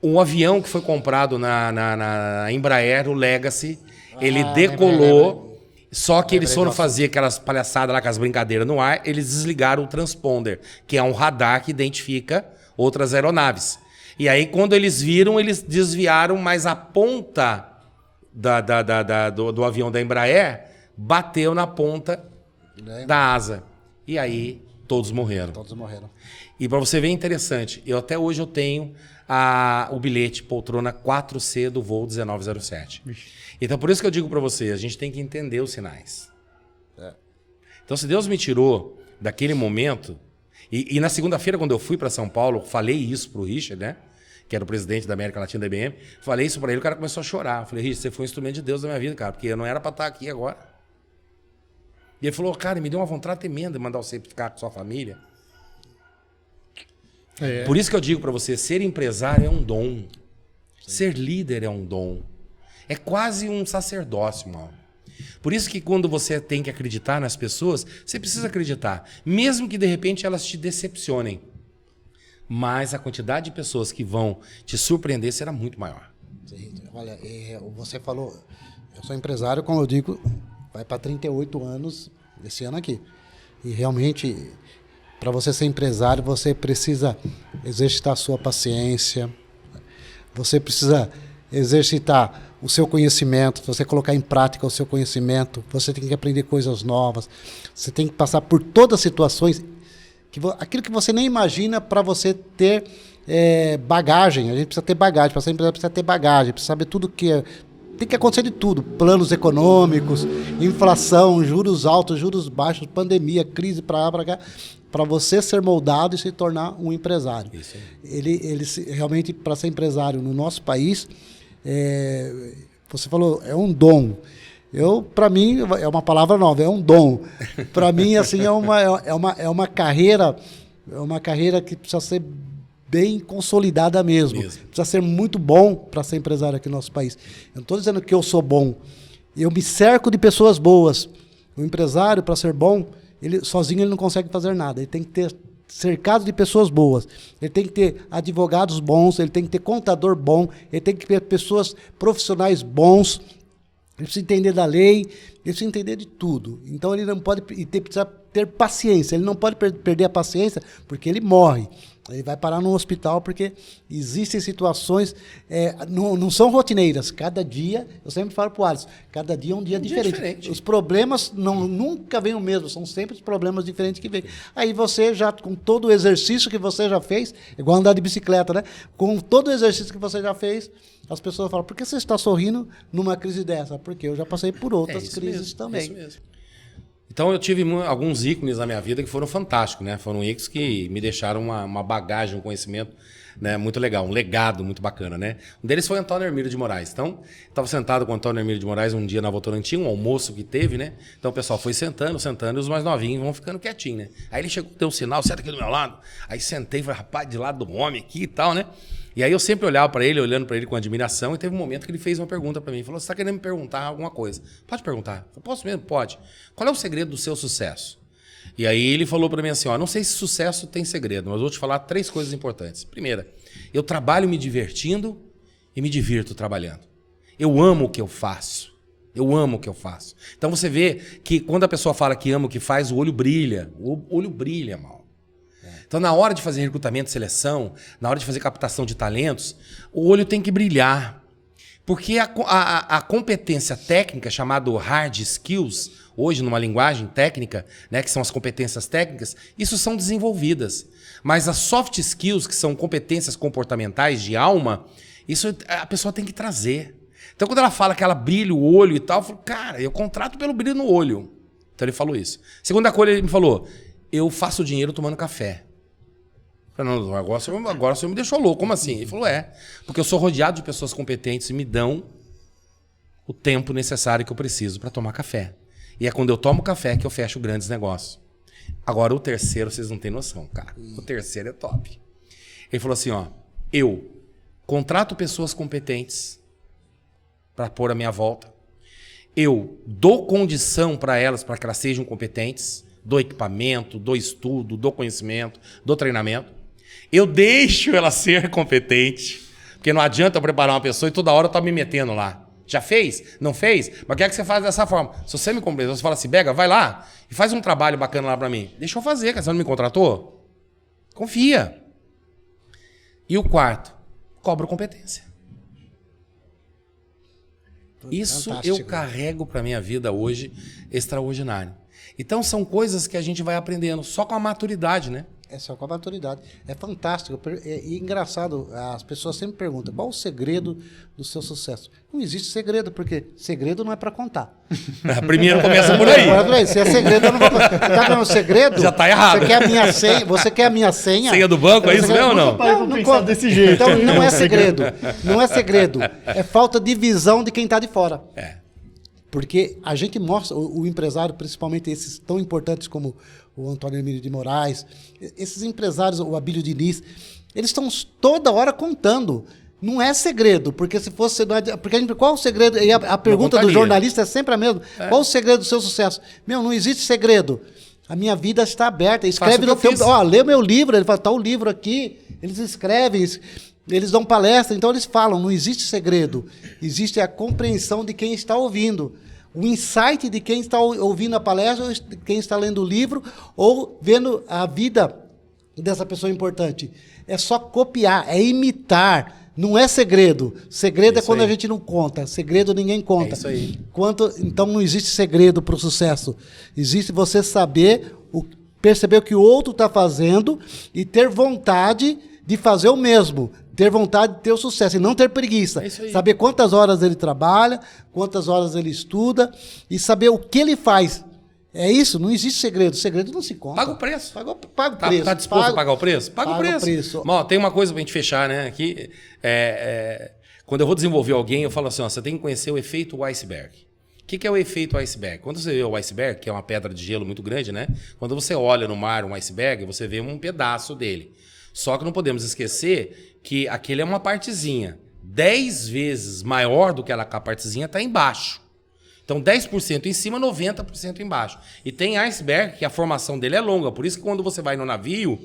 um avião que foi comprado na Embraer, o Legacy, ele decolou, só que eles foram fazer aquelas palhaçadas lá com as brincadeiras no ar, eles desligaram o transponder, que é um radar que identifica outras aeronaves. E aí, quando eles viram, eles desviaram, mas a ponta do avião da Embraer bateu na ponta da asa. E aí Todos morreram. Todos morreram. E para você ver, é interessante, até hoje eu tenho o bilhete poltrona 4C do voo 1907. Então por isso que eu digo para você, a gente tem que entender os sinais. Então se Deus me tirou daquele momento, e na segunda-feira quando eu fui para São Paulo, falei isso pro Richard, né? Que era o presidente da América Latina da IBM, falei isso para ele, o cara começou a chorar. Eu falei, Richard, você foi um instrumento de Deus na minha vida, cara, porque eu não era para estar aqui agora. E ele falou, cara, me deu uma vontade tremenda de mandar você ficar com sua família. Por isso que eu digo para você, ser empresário é um dom. Ser líder é um dom. É quase um sacerdócio, mano. Por isso que quando você tem que acreditar nas pessoas, você precisa acreditar. Mesmo que de repente elas te decepcionem. Mas a quantidade de pessoas que vão te surpreender será muito maior. Sim, olha, você falou, eu sou empresário, como eu digo, vai para 38 anos esse ano aqui. E realmente, para você ser empresário, você precisa exercitar a sua paciência, você precisa exercitar o seu conhecimento, você colocar em prática o seu conhecimento, você tem que aprender coisas novas, você tem que passar por todas as situações, aquilo que você nem imagina para você ter bagagem. A gente precisa ter bagagem, para ser empresário precisa ter bagagem, precisa saber tudo que tem que acontecer de tudo, planos econômicos, inflação, juros altos, juros baixos, pandemia, crise para lá, para cá, para você ser moldado e se tornar um empresário. Isso aí. Ele realmente, para ser empresário no nosso país, você falou, é um dom. Para mim, é uma palavra nova, é um dom. Para mim, assim, é uma carreira que precisa ser bem consolidada mesmo. Precisa ser muito bom para ser empresário aqui no nosso país. Eu não estou dizendo que eu sou bom. Eu me cerco de pessoas boas. O empresário, para ser bom, sozinho ele não consegue fazer nada. Ele tem que ter cercado de pessoas boas. Ele tem que ter advogados bons, ele tem que ter contador bom, ele tem que ter pessoas profissionais bons. Ele precisa entender da lei, ele precisa entender de tudo. Então ele não pode, precisa ter paciência. Ele não pode perder a paciência porque ele morre. Ele vai parar no hospital porque existem situações, não são rotineiras. Cada dia, eu sempre falo para o Alisson, cada dia é um dia diferente. Os problemas nunca vêm o mesmo, são sempre os problemas diferentes que vêm. Aí você já, com todo o exercício que você já fez, igual andar de bicicleta, né? Com todo o exercício que você já fez, as pessoas falam, por que você está sorrindo numa crise dessa? Porque eu já passei por outras crises também. Isso mesmo. Então eu tive alguns ícones na minha vida que foram fantásticos, né? Foram ícones que me deixaram uma bagagem, um conhecimento, né, muito legal, um legado muito bacana, né? Um deles foi Antônio Hermílio de Moraes. Então, estava sentado com o Antônio Hermílio de Moraes um dia na Votorantim, um almoço que teve, né? Então o pessoal foi sentando, e os mais novinhos vão ficando quietinhos, né? Aí ele chegou, deu um sinal, senta aqui do meu lado. Aí sentei e falei, rapaz, de lado do homem aqui e tal, né? E aí eu sempre olhava para ele, olhando para ele com admiração, e teve um momento que ele fez uma pergunta para mim. Ele falou, você está querendo me perguntar alguma coisa? Pode perguntar. Eu falei, posso mesmo? Pode. Qual é o segredo do seu sucesso? E aí ele falou para mim assim, não sei se sucesso tem segredo, mas vou te falar 3 coisas importantes. Primeira, eu trabalho me divertindo e me divirto trabalhando. Eu amo o que eu faço. Eu amo o que eu faço. Então você vê que quando a pessoa fala que ama o que faz, o olho brilha. O olho brilha, mal. Então, na hora de fazer recrutamento e seleção, na hora de fazer captação de talentos, o olho tem que brilhar. Porque a competência técnica, chamada hard skills, hoje numa linguagem técnica, né, que são as competências técnicas, isso são desenvolvidas. Mas as soft skills, que são competências comportamentais de alma, isso a pessoa tem que trazer. Então, quando ela fala que ela brilha o olho e tal, eu falo, cara, eu contrato pelo brilho no olho. Então, ele falou isso. Segunda coisa, ele me falou, eu faço dinheiro tomando café. Eu falei, não, agora o senhor me deixou louco. Como assim? Ele falou, porque eu sou rodeado de pessoas competentes e me dão o tempo necessário que eu preciso para tomar café. E é quando eu tomo café que eu fecho grandes negócios. Agora, o terceiro, vocês não têm noção, cara. O terceiro é top. Ele falou assim, eu contrato pessoas competentes para pôr a minha volta. Eu dou condição para elas, para que elas sejam competentes. Dou equipamento, dou estudo, dou conhecimento, dou treinamento. Eu deixo ela ser competente. Porque não adianta eu preparar uma pessoa e toda hora eu estou me metendo lá. Já fez? Não fez? Mas quer que você faça dessa forma. Se você me compreende, você fala assim, Bega, vai lá e faz um trabalho bacana lá para mim. Deixa eu fazer, cara. Você não me contratou? Confia. E o quarto, cobro competência. Isso eu carrego para minha vida hoje extraordinário. Então são coisas que a gente vai aprendendo só com a maturidade, né? É só com a maturidade. É fantástico. E engraçado, as pessoas sempre perguntam qual o segredo do seu sucesso. Não existe segredo, porque segredo não é para contar. Primeiro começa por aí. Se é segredo, eu não vou contar. Tá vendo o segredo? Já tá errado. Você quer a minha senha? Senha do banco, é isso mesmo ou não? Não conta desse jeito. Então não é segredo. Não é segredo. É falta de visão de quem está de fora. Porque a gente mostra, o empresário, principalmente esses tão importantes como o Antônio Emílio de Moraes, esses empresários, o Abílio Diniz, eles estão toda hora contando. Não é segredo, porque se fosse... Porque qual o segredo? E a pergunta do jornalista é sempre a mesma. Qual o segredo do seu sucesso? Não existe segredo. A minha vida está aberta. Escreve no teu... lê meu livro. Ele fala, tá o livro aqui. Eles escrevem, eles dão palestra. Então eles falam, não existe segredo. Existe a compreensão de quem está ouvindo. O insight de quem está ouvindo a palestra, quem está lendo o livro, ou vendo a vida dessa pessoa importante. É só copiar, é imitar. Não é segredo. Segredo é quando a gente não conta. Segredo ninguém conta. É isso aí. Então não existe segredo para o sucesso. Existe você saber, perceber o que o outro está fazendo e ter vontade de fazer o mesmo. Ter vontade de ter o sucesso e não ter preguiça. É isso aí. Saber quantas horas ele trabalha, quantas horas ele estuda e saber o que ele faz. É isso, não existe segredo. Segredo não se conta. Paga o preço. Paga o preço. Tá disposto a pagar o preço? Paga o preço. Bom, tem uma coisa pra gente fechar, né? Aqui, quando eu vou desenvolver alguém, eu falo assim, ó, você tem que conhecer o efeito iceberg. O que é o efeito iceberg? Quando você vê o iceberg, que é uma pedra de gelo muito grande, né? Quando você olha no mar um iceberg, você vê um pedaço dele. Só que não podemos esquecer que aquele é uma partezinha. 10 vezes maior do que a partezinha está embaixo. Então 10% em cima, 90% embaixo. E tem iceberg que a formação dele é longa. Por isso que quando você vai no navio,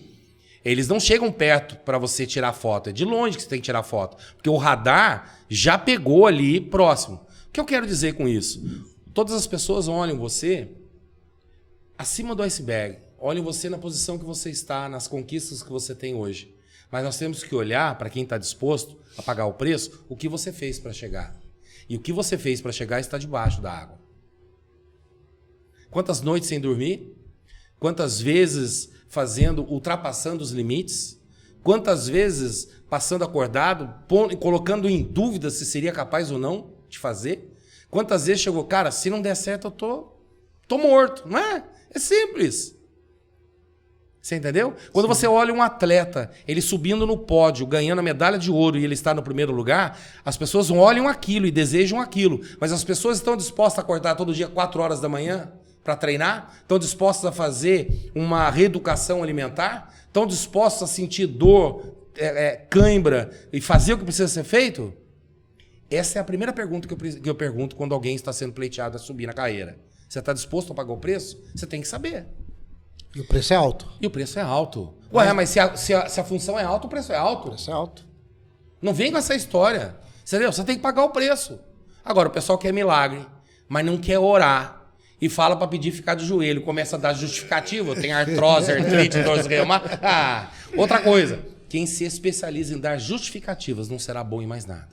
eles não chegam perto para você tirar foto. É de longe que você tem que tirar foto. Porque o radar já pegou ali próximo. O que eu quero dizer com isso? Todas as pessoas olham você acima do iceberg. Olhem você na posição que você está, nas conquistas que você tem hoje. Mas nós temos que olhar, para quem está disposto a pagar o preço, o que você fez para chegar. E o que você fez para chegar está debaixo da água. Quantas noites sem dormir? Quantas vezes ultrapassando os limites? Quantas vezes passando acordado, colocando em dúvida se seria capaz ou não de fazer? Quantas vezes chegou, cara, se não der certo eu tô morto, não é? É simples. Você entendeu? Quando você olha um atleta, ele subindo no pódio, ganhando a medalha de ouro e ele está no primeiro lugar, as pessoas olham aquilo e desejam aquilo. Mas as pessoas estão dispostas a acordar todo dia 4 horas da manhã para treinar? Estão dispostas a fazer uma reeducação alimentar? Estão dispostas a sentir dor, cãibra e fazer o que precisa ser feito? Essa é a primeira pergunta que eu pergunto quando alguém está sendo pleiteado a subir na carreira. Você está disposto a pagar o preço? Você tem que saber. E o preço é alto. E o preço é alto. Ué, mas se a função é alta, o preço é alto. O preço é alto. Não vem com essa história. Entendeu? Você tem que pagar o preço. Agora, o pessoal quer milagre, mas não quer orar. E fala para pedir ficar de joelho. Começa a dar justificativa. Tem artrose, artrite, dor reumática. Outra coisa. Quem se especializa em dar justificativas não será bom em mais nada.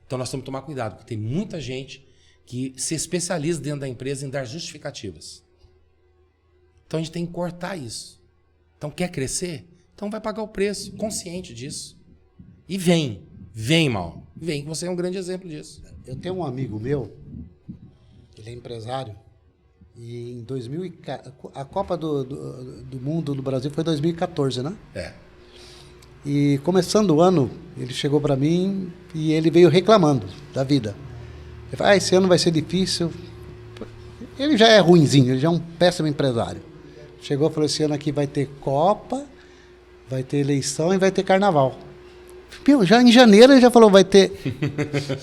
Então nós temos que tomar cuidado, porque tem muita gente que se especializa dentro da empresa em dar justificativas. Então a gente tem que cortar isso. Então quer crescer? Então vai pagar o preço, consciente disso. E vem, mal. Vem que você é um grande exemplo disso. Eu tenho um amigo meu, ele é empresário, e em 2000, a Copa do Mundo no Brasil foi 2014, né? E começando o ano, ele chegou para mim e ele veio reclamando da vida. Ele falou, esse ano vai ser difícil. Ele já é ruinzinho, ele já é um péssimo empresário. Chegou e falou, esse ano aqui vai ter Copa, vai ter eleição e vai ter Carnaval. Meu, já em janeiro ele já falou, vai ter...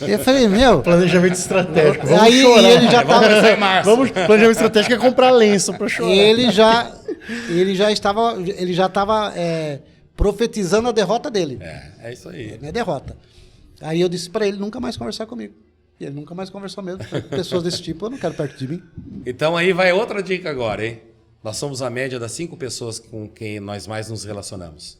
Eu falei, meu... Planejamento estratégico, vamos aí chorar. Ele já tava... Planejamento estratégico é comprar lenço para chorar. Ele já estava profetizando a derrota dele. É isso aí. Minha derrota. Aí eu disse para ele nunca mais conversar comigo. E ele nunca mais conversou mesmo. Pessoas desse tipo eu não quero perto de mim. Então aí vai outra dica agora, hein? Nós somos a média das 5 pessoas com quem nós mais nos relacionamos.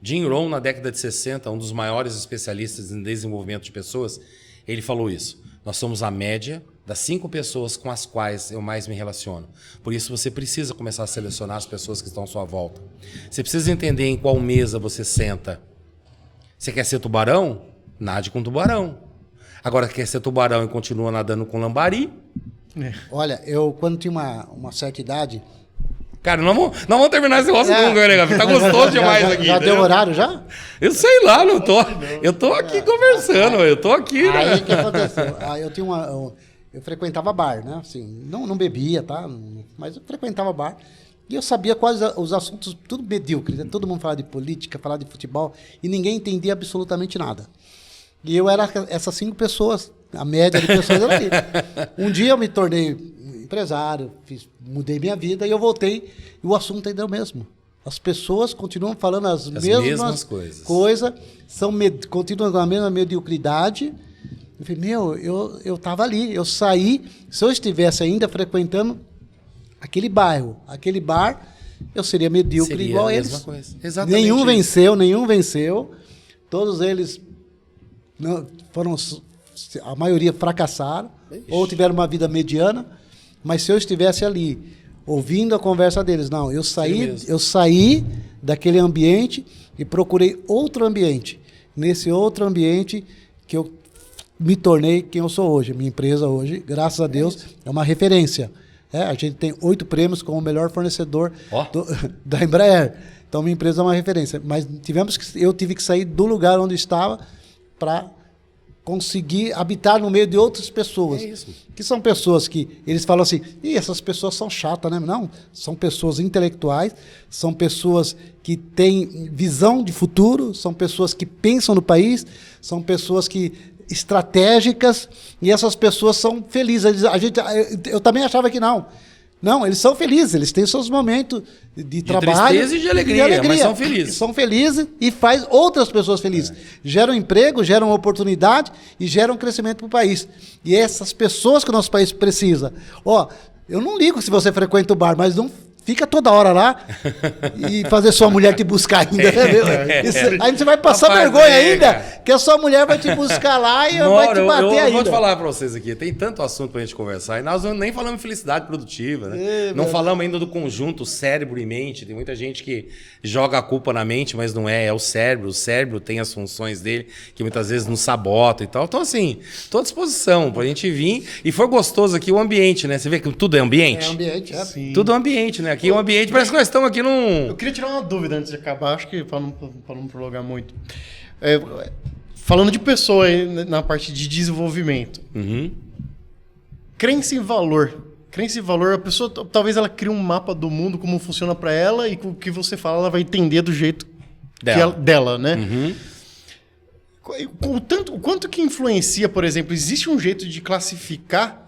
Jim Rohn, na década de 60, um dos maiores especialistas em desenvolvimento de pessoas, ele falou isso. Nós somos a média das 5 pessoas com as quais eu mais me relaciono. Por isso você precisa começar a selecionar as pessoas que estão à sua volta. Você precisa entender em qual mesa você senta. Você quer ser tubarão? Nade com tubarão. Agora quer ser tubarão e continua nadando com lambari? Olha, eu quando tinha uma certa idade... Cara, não vamos terminar esse negócio nunca, né, Gabi? Tá gostoso demais aqui. Já deu horário já? Eu sei lá, não tô. Eu tô aqui conversando, eu tô aqui, né? Aí o que aconteceu? Aí eu tinha eu frequentava bar, né? Assim, não bebia, tá? Mas eu frequentava bar. E eu sabia quais os assuntos, tudo medíocre, né? Todo mundo falava de política, falava de futebol, e ninguém entendia absolutamente nada. E eu era essas 5 pessoas, a média de pessoas era ali. Um dia eu me tornei empresário, mudei minha vida e eu voltei e o assunto ainda é o mesmo. As pessoas continuam falando as mesmas coisas. Continuam com a mesma mediocridade. Eu falei, eu estava ali, eu saí. Se eu estivesse ainda frequentando aquele bairro, aquele bar, eu seria medíocre seria igual a eles. mesma coisa. Exatamente nenhum venceu. Todos eles foram, a maioria fracassaram, ou tiveram uma vida mediana. Mas se eu estivesse ali, ouvindo a conversa deles, não, eu saí daquele ambiente e procurei outro ambiente. Nesse outro ambiente que eu me tornei quem eu sou hoje. Minha empresa hoje, graças a Deus, é uma referência. A gente tem 8 prêmios como o melhor fornecedor da Embraer. Então, minha empresa é uma referência. Mas eu tive que sair do lugar onde estava para conseguir habitar no meio de outras pessoas. Que são pessoas que eles falam assim, essas pessoas são chatas, né? Não, são pessoas intelectuais, são pessoas que têm visão de futuro, são pessoas que pensam no país, são pessoas estratégicas, e essas pessoas são felizes. Eu também achava que não. Não, eles são felizes, eles têm seus momentos de trabalho. Tristeza e de alegria, mas são felizes. São felizes e faz outras pessoas felizes. Geram emprego, geram oportunidade e geram crescimento para o país. E essas pessoas que o nosso país precisa. Eu não ligo se você frequenta o bar, mas não fica toda hora lá e fazer sua mulher te buscar ainda. Aí você vai passar vergonha ainda, que a sua mulher vai te buscar lá e vai te bater ainda. Eu vou te falar para vocês aqui, tem tanto assunto para a gente conversar, e nós nem falamos em felicidade produtiva, né? Não falamos ainda do conjunto cérebro e mente. Tem muita gente que joga a culpa na mente, mas não é o cérebro. O cérebro tem as funções dele, que muitas vezes nos sabota e tal. Então, assim, estou à disposição para a gente vir. E foi gostoso aqui o ambiente, né? Você vê que tudo é ambiente? É ambiente, sim. Tudo é ambiente, né? Aqui é um ambiente, parece que nós estamos aqui num... Eu queria tirar uma dúvida antes de acabar, acho que para não prolongar muito. Falando de pessoa aí na parte de desenvolvimento. Crença em valor. Crença em valor, a pessoa talvez ela crie um mapa do mundo, como funciona para ela, e com o que você fala, ela vai entender do jeito dela, né? O quanto que influencia, por exemplo, existe um jeito de classificar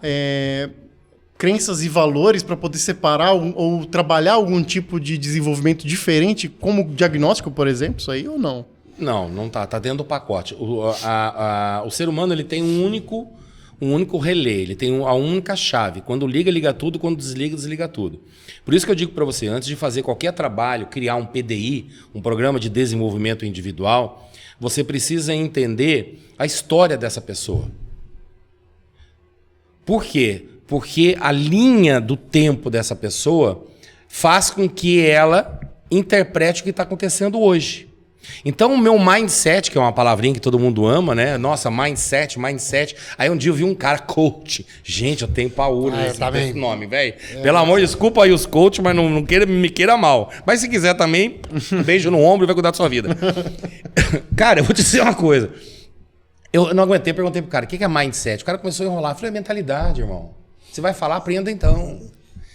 crenças e valores para poder separar ou trabalhar algum tipo de desenvolvimento diferente, como diagnóstico, por exemplo, isso aí ou não? Não tá. Tá dentro do pacote. O ser humano ele tem um único relé, ele tem a única chave. Quando liga, liga tudo, quando desliga, desliga tudo. Por isso que eu digo para você, antes de fazer qualquer trabalho, criar um PDI, um Programa de Desenvolvimento Individual, você precisa entender a história dessa pessoa. Por quê? Porque a linha do tempo dessa pessoa faz com que ela interprete o que está acontecendo hoje. Então, o meu mindset, que é uma palavrinha que todo mundo ama, né? Nossa, mindset. Aí um dia eu vi um cara, coach. Gente, eu tenho paura nesse nome, velho. Pelo amor, desculpa aí os coach, mas não me queira mal. Mas se quiser também, um beijo no ombro e vai cuidar da sua vida. Cara, eu vou te dizer uma coisa. Eu não aguentei, perguntei pro cara, o que é mindset? O cara começou a enrolar. Eu falei, é mentalidade, irmão. Você vai falar, aprenda então.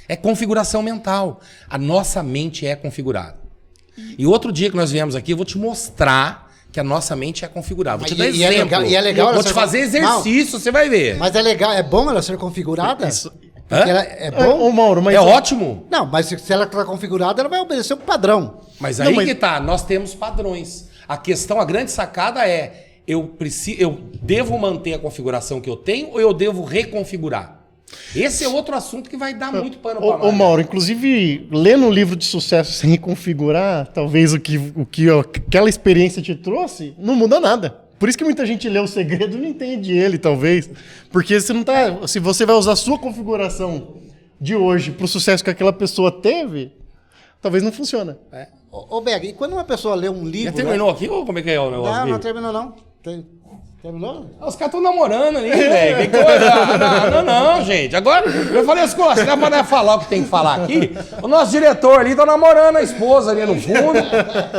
É configuração mental. A nossa mente é configurada. E outro dia que nós viemos aqui, eu vou te mostrar que a nossa mente é configurada. Vou te dar exemplo. É legal vou te fazer exercício, você vai ver. Mas é legal, é bom ela ser configurada? Ela é bom? Ô, Mauro, mas é ótimo. Não, mas se ela está configurada, ela vai obedecer um padrão. Mas aí que tá, nós temos padrões. A questão, a grande sacada é, eu devo manter a configuração que eu tenho ou eu devo reconfigurar? Esse é outro assunto que vai dar muito pano para manga. Ô Mauro, inclusive, lendo um livro de sucesso sem reconfigurar, talvez o que aquela experiência te trouxe, não muda nada. Por isso que muita gente lê O Segredo e não entende ele, talvez. Porque você não tá. Se você vai usar a sua configuração de hoje pro sucesso que aquela pessoa teve, talvez não funcione. Ô, Beg, e quando uma pessoa lê um livro... Já terminou aqui ou como é que é o negócio Não, aqui? não terminou, não. Terminou? Os caras estão namorando ali, velho. Que coisa. Não, gente. Agora, eu falei assim, se dá pra falar o que tem que falar aqui, o nosso diretor ali tá namorando a esposa ali no fundo.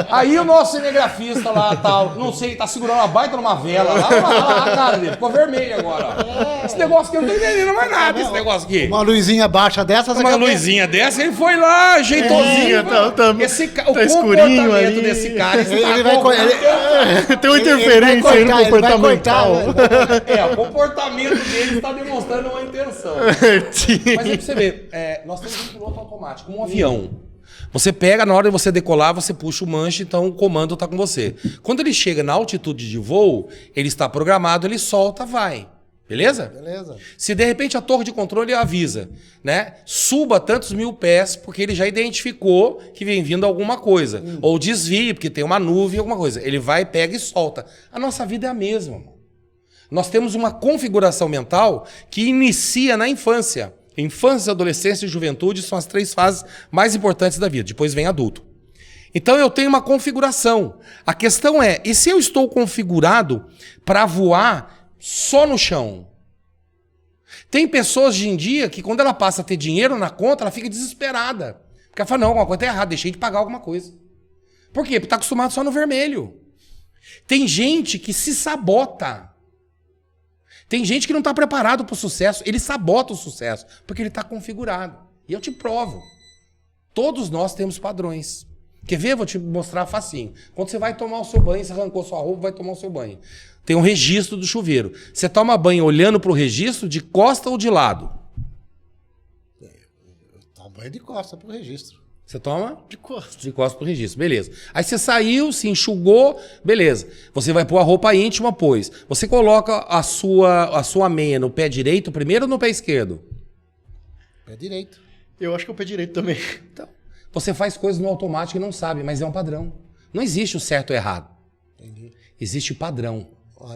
Aí o nosso cinegrafista lá, tal, não sei, tá segurando uma baita numa vela lá. Olha lá a cara dele, ficou vermelho agora. Ó. Esse negócio aqui eu não tô entendendo mais nada, esse negócio aqui. Uma luzinha baixa dessa... Uma luzinha dessa, ele foi lá, ajeitosinho. O comportamento ali. desse cara... Ele vai... Tem uma interferência aí no comportamento. O comportamento dele está demonstrando uma intenção. Mas é pra você ver, nós temos um piloto automático, um avião. Você pega, na hora de você decolar, você puxa o manche, então o comando está com você. Quando ele chega na altitude de voo, ele está programado, ele solta, vai. Beleza? Beleza. Se de repente a torre de controle avisa, né? Suba tantos 1000 pés, porque ele já identificou que vem vindo alguma coisa. Ou desvie, porque tem uma nuvem, alguma coisa. Ele vai, pega e solta. A nossa vida é a mesma. Mano. Nós temos uma configuração mental que inicia na infância. Infância, adolescência e juventude são as 3 fases mais importantes da vida. Depois vem adulto. Então eu tenho uma configuração. A questão é, e se eu estou configurado para voar só no chão? Tem pessoas hoje em dia que quando ela passa a ter dinheiro na conta, ela fica desesperada. Porque ela fala, não, alguma coisa está errada, deixei de pagar alguma coisa. Por quê? Porque está acostumado só no vermelho. Tem gente que se sabota. Tem gente que não está preparado para o sucesso. Ele sabota o sucesso, porque ele está configurado. E eu te provo. Todos nós temos padrões. Quer ver? Vou te mostrar facinho. Quando você vai tomar o seu banho, você arrancou sua roupa, vai tomar o seu banho. Tem um registro do chuveiro. Você toma banho olhando para o registro de costa ou de lado? Eu tomo banho de costa pro registro. Você toma? De costa. De costa pro registro, beleza. Aí você saiu, se enxugou, beleza. Você vai pôr a roupa íntima, pôs. Você coloca a sua meia no pé direito primeiro ou no pé esquerdo? Pé direito. Eu acho que é o pé direito também. Então, você faz coisas no automático e não sabe, mas é um padrão. Não existe o certo ou errado. Entendi. Existe o padrão.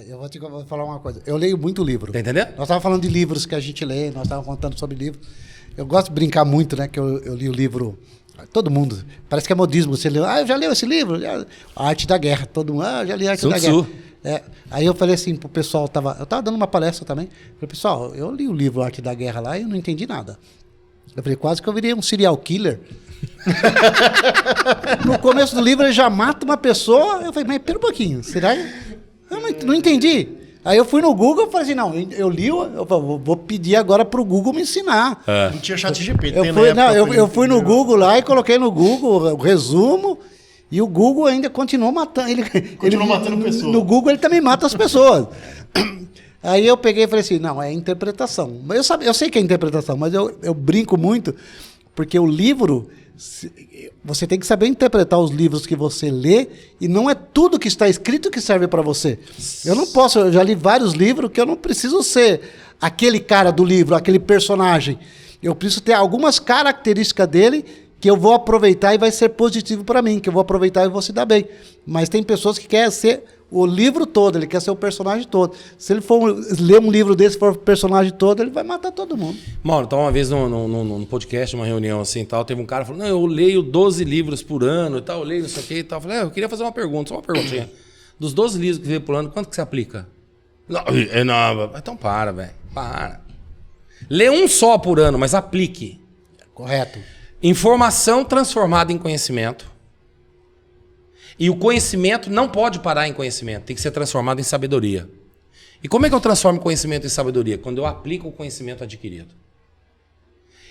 Eu vou falar uma coisa. Eu leio muito livro. Tá entendendo? Nós estávamos falando de livros que a gente lê, nós estávamos contando sobre livros. Eu gosto de brincar muito, né? Que eu li o livro... Todo mundo. Parece que é modismo. Você leu, eu já leu esse livro? A Arte da Guerra. Todo mundo, já li a Arte da Guerra. Aí eu falei assim pro pessoal, eu tava dando uma palestra também. Falei, pessoal, eu li o livro Arte da Guerra lá e eu não entendi nada. Eu falei, quase que eu virei um serial killer. No começo do livro ele já mata uma pessoa. Eu falei, mas pera um pouquinho, será? Eu não entendi. Aí eu fui no Google e falei assim, não, eu li, eu vou pedir agora pro Google me ensinar. Não tinha chat GPT, eu fui no Google lá e coloquei no Google o resumo e o Google ainda continuou matando. Ele matando pessoas. No Google ele também mata as pessoas. Aí eu peguei e falei assim, não, é interpretação. Eu sei que é interpretação, mas eu brinco muito, porque o livro... Você tem que saber interpretar os livros que você lê e não é tudo que está escrito que serve para você. Eu já li vários livros que eu não preciso ser aquele cara do livro, aquele personagem. Eu preciso ter algumas características dele que eu vou aproveitar e vai ser positivo para mim, que eu vou aproveitar e vou se dar bem. Mas tem pessoas que querem ser o livro todo, ele quer ser o personagem todo. Se ele for ler um livro desse, for o personagem todo, ele vai matar todo mundo. Mano, então uma vez num podcast, uma reunião assim tal, teve um cara que falou, não, eu leio 12 livros por ano e tal, eu leio não sei o que e tal. Eu falei, eu queria fazer uma pergunta, só uma perguntinha. Dos 12 livros que veio por ano, quanto que você aplica? Não, então para, velho, para. Lê um só por ano, mas aplique. Correto. Informação transformada em conhecimento. E o conhecimento não pode parar em conhecimento, tem que ser transformado em sabedoria. E como é que eu transformo conhecimento em sabedoria? Quando eu aplico o conhecimento adquirido.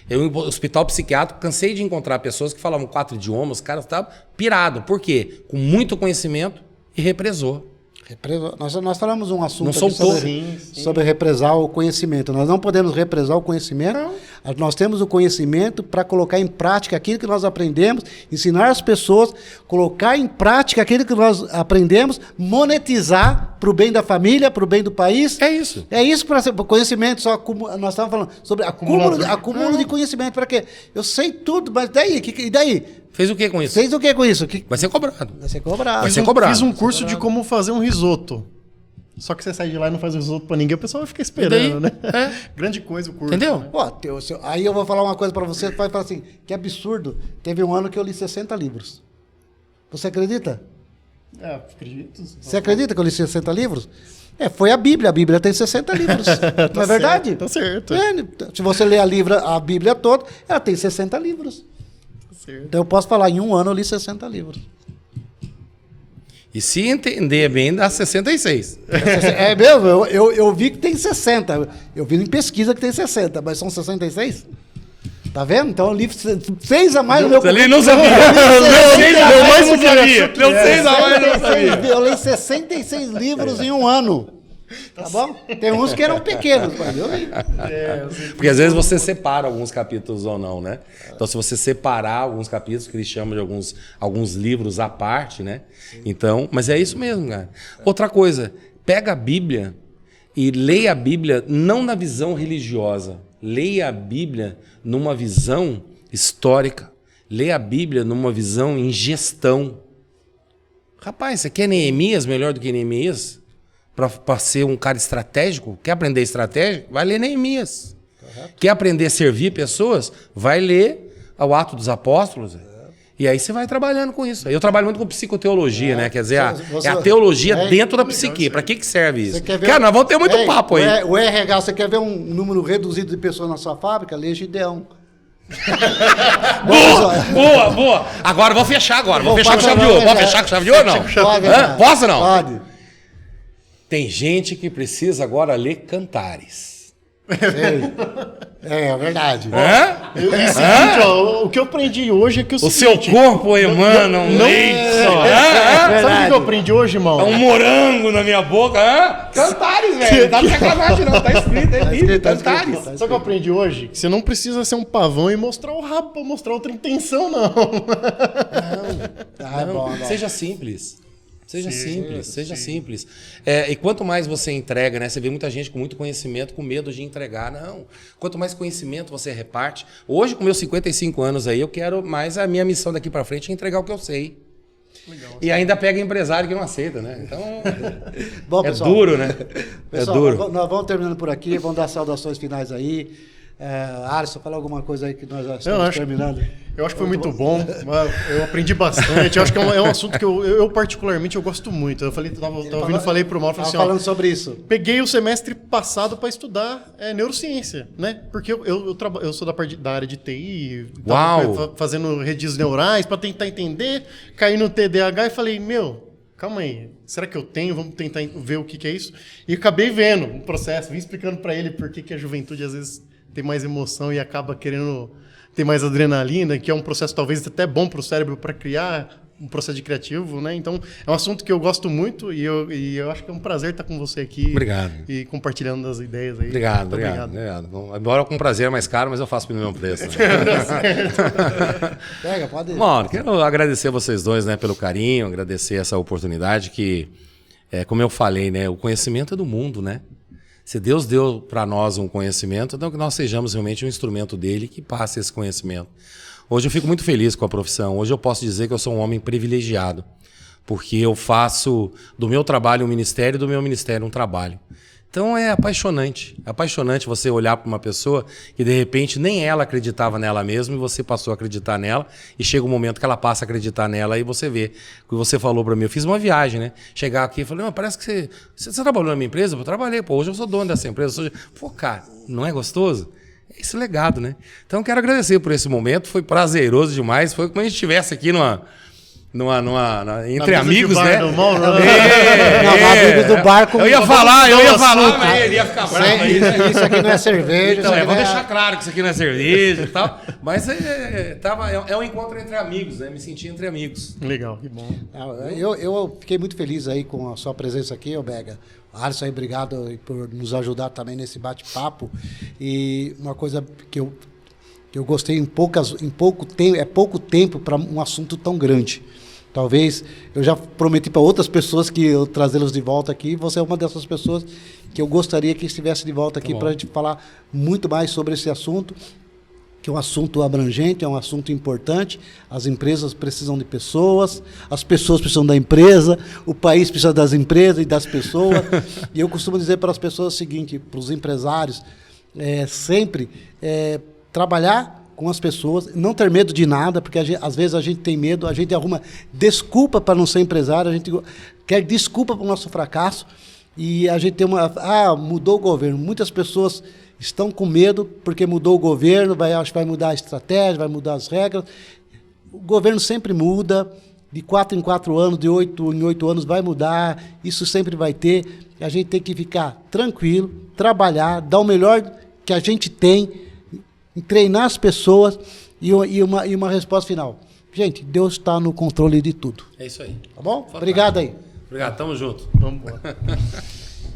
Eu, no hospital psiquiátrico, cansei de encontrar pessoas que falavam 4 idiomas, os caras estavam pirados. Por quê? Com muito conhecimento e represou. Nós falamos um assunto sobre represar o conhecimento. Nós não podemos represar o conhecimento. Não. Nós temos o conhecimento para colocar em prática aquilo que nós aprendemos, ensinar as pessoas, colocar em prática aquilo que nós aprendemos, monetizar para o bem da família, para o bem do país. É isso. É isso para ser conhecimento. Nós estávamos falando sobre acúmulo de conhecimento. Para quê? Eu sei tudo, mas e daí? Fez o que com isso? Fez o que com isso? Vai ser cobrado. Vai ser cobrado. Vai ser cobrado. Fiz um curso de como fazer um risoto. Só que você sai de lá e não faz o risoto pra ninguém, o pessoal vai ficar esperando, né? Grande coisa o curso. Entendeu? Né? Pô, aí eu vou falar uma coisa pra você, vai falar assim, que absurdo. Teve um ano que eu li 60 livros. Você acredita? Acredito. Você acredita que eu li 60 livros? Foi a Bíblia tem 60 livros. Não é verdade? Tá certo. Se você ler a Bíblia toda, ela tem 60 livros. Tá certo. Então eu posso falar, em um ano eu li 60 livros. E se entender bem, dá 66. É mesmo, eu vi que tem 60. Eu vi em pesquisa que tem 60, mas são 66? Tá vendo? Então eu li 6 a mais no meu Você não sabia. Leu mais do que sabia. Leu 6 a mais, não sabia. Eu li 66 livros em um ano. Tá bom? Tem uns que eram pequenos, mas eu li. Porque às vezes você separa alguns capítulos ou não, né? Então, se você separar alguns capítulos, que eles chamam de alguns livros à parte, né? Então, mas é isso mesmo, cara. Outra coisa, pega a Bíblia e leia a Bíblia não na visão religiosa. Leia a Bíblia numa visão histórica. Leia a Bíblia numa visão em gestão. Rapaz, você quer Neemias melhor do que Neemias? Para ser um cara estratégico? Quer aprender estratégia? Vai ler Neemias. Correto. Quer aprender a servir pessoas? Vai ler o Atos dos Apóstolos. E aí você vai trabalhando com isso. Eu trabalho muito com psicoteologia, né? Quer dizer, é a teologia dentro da psique. Para que serve isso? Cara, nós vamos ter muito papo aí. O RH, você quer ver um número reduzido de pessoas na sua fábrica? Lê Gideão. Boa. Agora, vou fechar agora. Vou fechar com chave de ouro. Pode fechar com chave de ouro ou não? Posso ou não? Pode. Tem gente que precisa agora ler Cantares. É verdade. O que eu aprendi hoje é que o seu corpo emana um leite. Sabe o que eu aprendi hoje, irmão? É um morango na minha boca. Cantares, velho. Não tá de sacanagem, não. Tá escrito aí, Cantares. Sabe o que eu aprendi hoje? Que você não precisa ser um pavão e mostrar o rabo pra mostrar outra intenção, não. Não. Seja simples. Seja simples. E quanto mais você entrega, né? Você vê muita gente com muito conhecimento, com medo de entregar. Não. Quanto mais conhecimento você reparte. Hoje, com meus 55 anos aí, eu quero mais a minha missão daqui para frente é entregar o que eu sei. Legal, e ainda pega empresário que não aceita, né? Então, bom, pessoal, duro, né? Pessoal, é duro. Nós vamos terminando por aqui, vamos dar saudações finais aí. Alisson, fala alguma coisa aí que nós já estamos terminando. Eu acho que foi muito bom. Eu aprendi bastante. Eu acho que é um assunto que eu particularmente eu gosto muito. Eu falei, tava ouvindo, falei pro Mauro, falei assim, falando sobre isso. Peguei o semestre passado para estudar neurociência, né? Porque eu sou da área de TI, fazendo redes neurais para tentar entender, caí no TDAH e falei, calma aí, será que eu tenho? Vamos tentar ver o que é isso. E acabei vendo o processo, vim explicando para ele por que a juventude às vezes tem mais emoção e acaba querendo ter mais adrenalina, que é um processo talvez até bom para o cérebro para criar um processo de criativo, né? Então, é um assunto que eu gosto muito e eu acho que é um prazer estar com você aqui. Obrigado. E compartilhando as ideias aí. Obrigado. Embora com prazer é mais caro, mas eu faço pelo mesmo preço. Né? Pega, pode ir. Bom, quero agradecer a vocês dois, né, pelo carinho, agradecer essa oportunidade que, como eu falei, né, o conhecimento é do mundo, né? Se Deus deu para nós um conhecimento, então que nós sejamos realmente um instrumento dele que passe esse conhecimento. Hoje eu fico muito feliz com a profissão. Hoje eu posso dizer que eu sou um homem privilegiado, porque eu faço do meu trabalho um ministério e do meu ministério um trabalho. Então é apaixonante você olhar para uma pessoa que de repente nem ela acreditava nela mesma e você passou a acreditar nela e chega um momento que ela passa a acreditar nela e você vê. O que você falou para mim, eu fiz uma viagem, né? Chegar aqui e falei, parece que você trabalhou na minha empresa? Eu trabalhei, hoje eu sou dono dessa empresa. Cara, não é gostoso? É esse legado, né? Então eu quero agradecer por esse momento, foi prazeroso demais, foi como a gente estivesse aqui entre amigos, né? Do bar com eu ia falar, mas ele ia ficar bravo aí. Isso aqui não é cerveja. Então, vou deixar claro que isso aqui não é cerveja e tal. Mas é um encontro entre amigos, né? Me senti entre amigos. Legal, que bom. Eu fiquei muito feliz aí com a sua presença aqui, Bega. Alisson, obrigado por nos ajudar também nesse bate-papo. E uma coisa que eu gostei em pouco tempo para um assunto tão grande. Talvez eu já prometi para outras pessoas que eu trazê-los de volta aqui. Você é uma dessas pessoas que eu gostaria que estivesse de volta aqui para a gente falar muito mais sobre esse assunto. que é um assunto abrangente, é um assunto importante. As empresas precisam de pessoas, as pessoas precisam da empresa, o país precisa das empresas e das pessoas. E eu costumo dizer para as pessoas o seguinte, para os empresários, sempre trabalhar com as pessoas, não ter medo de nada, porque às vezes a gente tem medo, a gente arruma desculpa para não ser empresário, a gente quer desculpa para o nosso fracasso, e a gente tem mudou o governo. Muitas pessoas estão com medo porque mudou o governo, acho que vai mudar a estratégia, vai mudar as regras. O governo sempre muda, de 4 em 4 anos, de 8 em 8 anos vai mudar, isso sempre vai ter. A gente tem que ficar tranquilo, trabalhar, dar o melhor que a gente tem, treinar as pessoas e uma resposta final. Gente, Deus está no controle de tudo. É isso aí. Tá bom? Fantástico. Obrigado aí. Obrigado, tamo junto. Vamos embora.